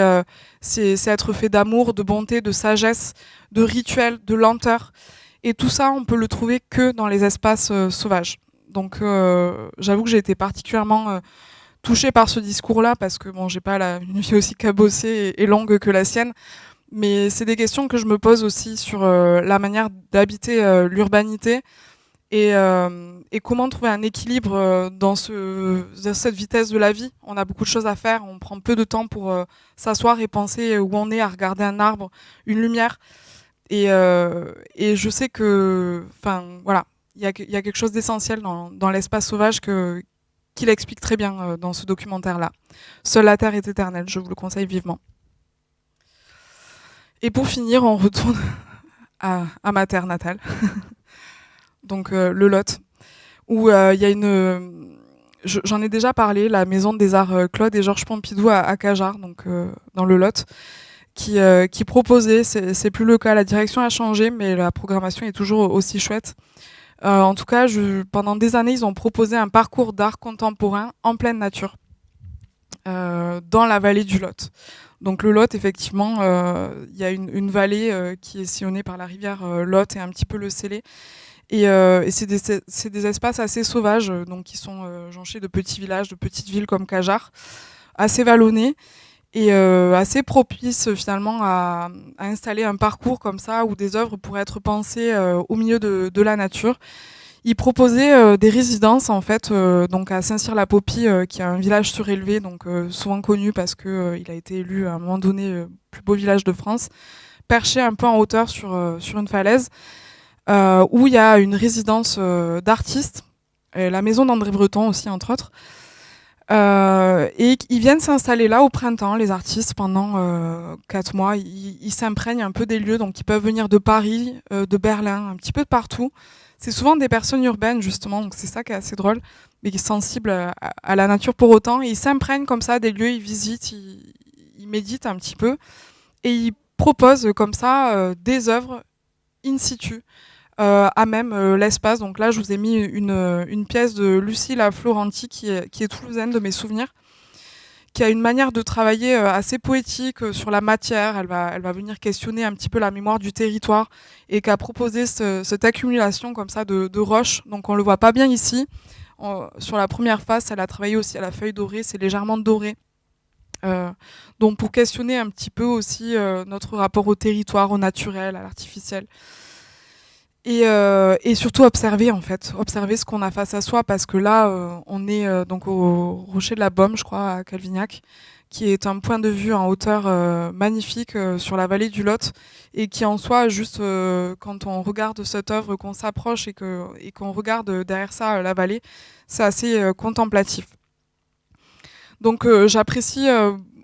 être fait d'amour, de bonté, de sagesse, de rituels, de lenteur. Et tout ça, on peut le trouver que dans les espaces sauvages. Donc, j'avoue que j'ai été particulièrement touchée par ce discours-là parce que bon, j'ai pas une vie aussi cabossée et longue que la sienne. Mais c'est des questions que je me pose aussi sur la manière d'habiter l'urbanité et comment trouver un équilibre dans cette vitesse de la vie. On a beaucoup de choses à faire, on prend peu de temps pour s'asseoir et penser où on est, à regarder un arbre, une lumière. Et je sais que, enfin, voilà, il y a quelque chose d'essentiel dans l'espace sauvage qu'il explique très bien dans ce documentaire-là. Seule la Terre est éternelle, je vous le conseille vivement. Et pour finir, on retourne à ma terre natale, donc le Lot, où il y a une... J'en ai déjà parlé, la Maison des Arts Claude et Georges Pompidou à Cajar, donc dans le Lot, qui proposait, c'est plus le cas, la direction a changé, mais la programmation est toujours aussi chouette. En tout cas, pendant des années, ils ont proposé un parcours d'art contemporain en pleine nature, dans la vallée du Lot. Donc le Lot, effectivement, il y a une vallée qui est sillonnée par la rivière Lot et un petit peu le Célé. Et c'est des espaces assez sauvages, donc qui sont jonchés de petits villages, de petites villes comme Cajar, assez vallonnés et assez propices finalement à installer un parcours comme ça où des œuvres pourraient être pensées au milieu de la nature. Ils proposaient des résidences en fait, donc à Saint-Cyr-la-Popie, qui est un village surélevé, donc souvent connu parce que il a été élu à un moment donné plus beau village de France, perché un peu en hauteur sur une falaise, où il y a une résidence d'artistes, et la maison d'André Breton aussi entre autres. Et ils viennent s'installer là au printemps, les artistes, pendant 4 mois. Ils s'imprègnent un peu des lieux, donc ils peuvent venir de Paris, de Berlin, un petit peu de partout. C'est souvent des personnes urbaines, justement, donc c'est ça qui est assez drôle, mais qui sont sensibles à la nature pour autant. Et ils s'imprègnent comme ça des lieux, ils visitent, ils méditent un petit peu, et ils proposent comme ça des œuvres in situ. À même l'espace. Donc là, je vous ai mis une pièce de Lucille Florenti, qui est toulousaine de mes souvenirs, qui a une manière de travailler assez poétique sur la matière. Elle va venir questionner un petit peu la mémoire du territoire et qui a proposé cette accumulation comme ça de roches. Donc on le voit pas bien ici. Sur la première face, elle a travaillé aussi à la feuille dorée, c'est légèrement doré. Donc pour questionner un petit peu aussi notre rapport au territoire, au naturel, à l'artificiel. Et surtout observer en fait, observer ce qu'on a face à soi parce que là on est donc au Rocher de la Baume, je crois, à Calvignac, qui est un point de vue en hauteur magnifique sur la vallée du Lot et qui en soi juste quand on regarde cette œuvre, qu'on s'approche et qu'on regarde derrière ça la vallée, c'est assez contemplatif. Donc j'apprécie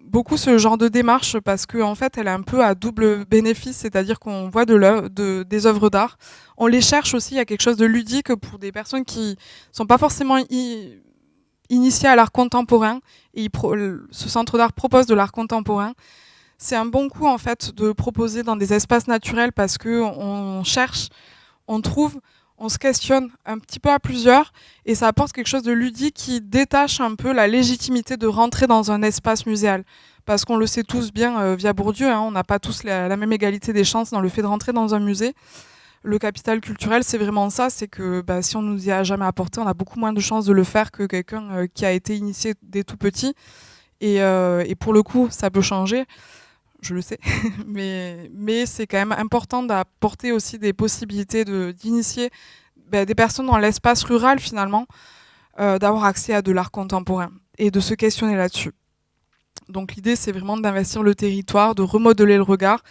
beaucoup ce genre de démarche parce qu'en en fait elle est un peu à double bénéfice, c'est-à-dire qu'on voit des œuvres d'art, on les cherche aussi, il y a quelque chose de ludique pour des personnes qui sont pas forcément initiées à l'art contemporain, et ce centre d'art propose de l'art contemporain. C'est un bon coup en fait de proposer dans des espaces naturels parce que on cherche, on trouve, on se questionne un petit peu à plusieurs et ça apporte quelque chose de ludique qui détache un peu la légitimité de rentrer dans un espace muséal. Parce qu'on le sait tous bien via Bourdieu, hein, on n'a pas tous la même égalité des chances dans le fait de rentrer dans un musée. Le capital culturel, c'est vraiment ça, c'est que si on nous y a jamais apporté, on a beaucoup moins de chances de le faire que quelqu'un qui a été initié dès tout petit. Et pour le coup, ça peut changer, je le sais, mais c'est quand même important d'apporter aussi des possibilités d'initier des personnes dans l'espace rural finalement, d'avoir accès à de l'art contemporain et de se questionner là-dessus. Donc l'idée, c'est vraiment d'investir le territoire, de remodeler le regard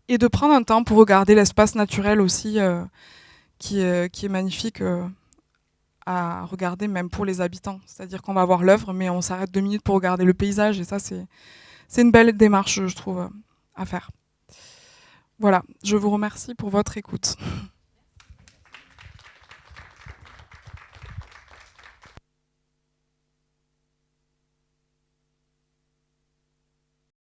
et de prendre un temps pour regarder l'espace naturel aussi, qui est magnifique à regarder même pour les habitants. C'est-à-dire qu'on va voir l'œuvre, mais on s'arrête 2 minutes pour regarder le paysage, et ça, c'est une belle démarche, je trouve, à faire. Voilà, je vous remercie pour votre écoute.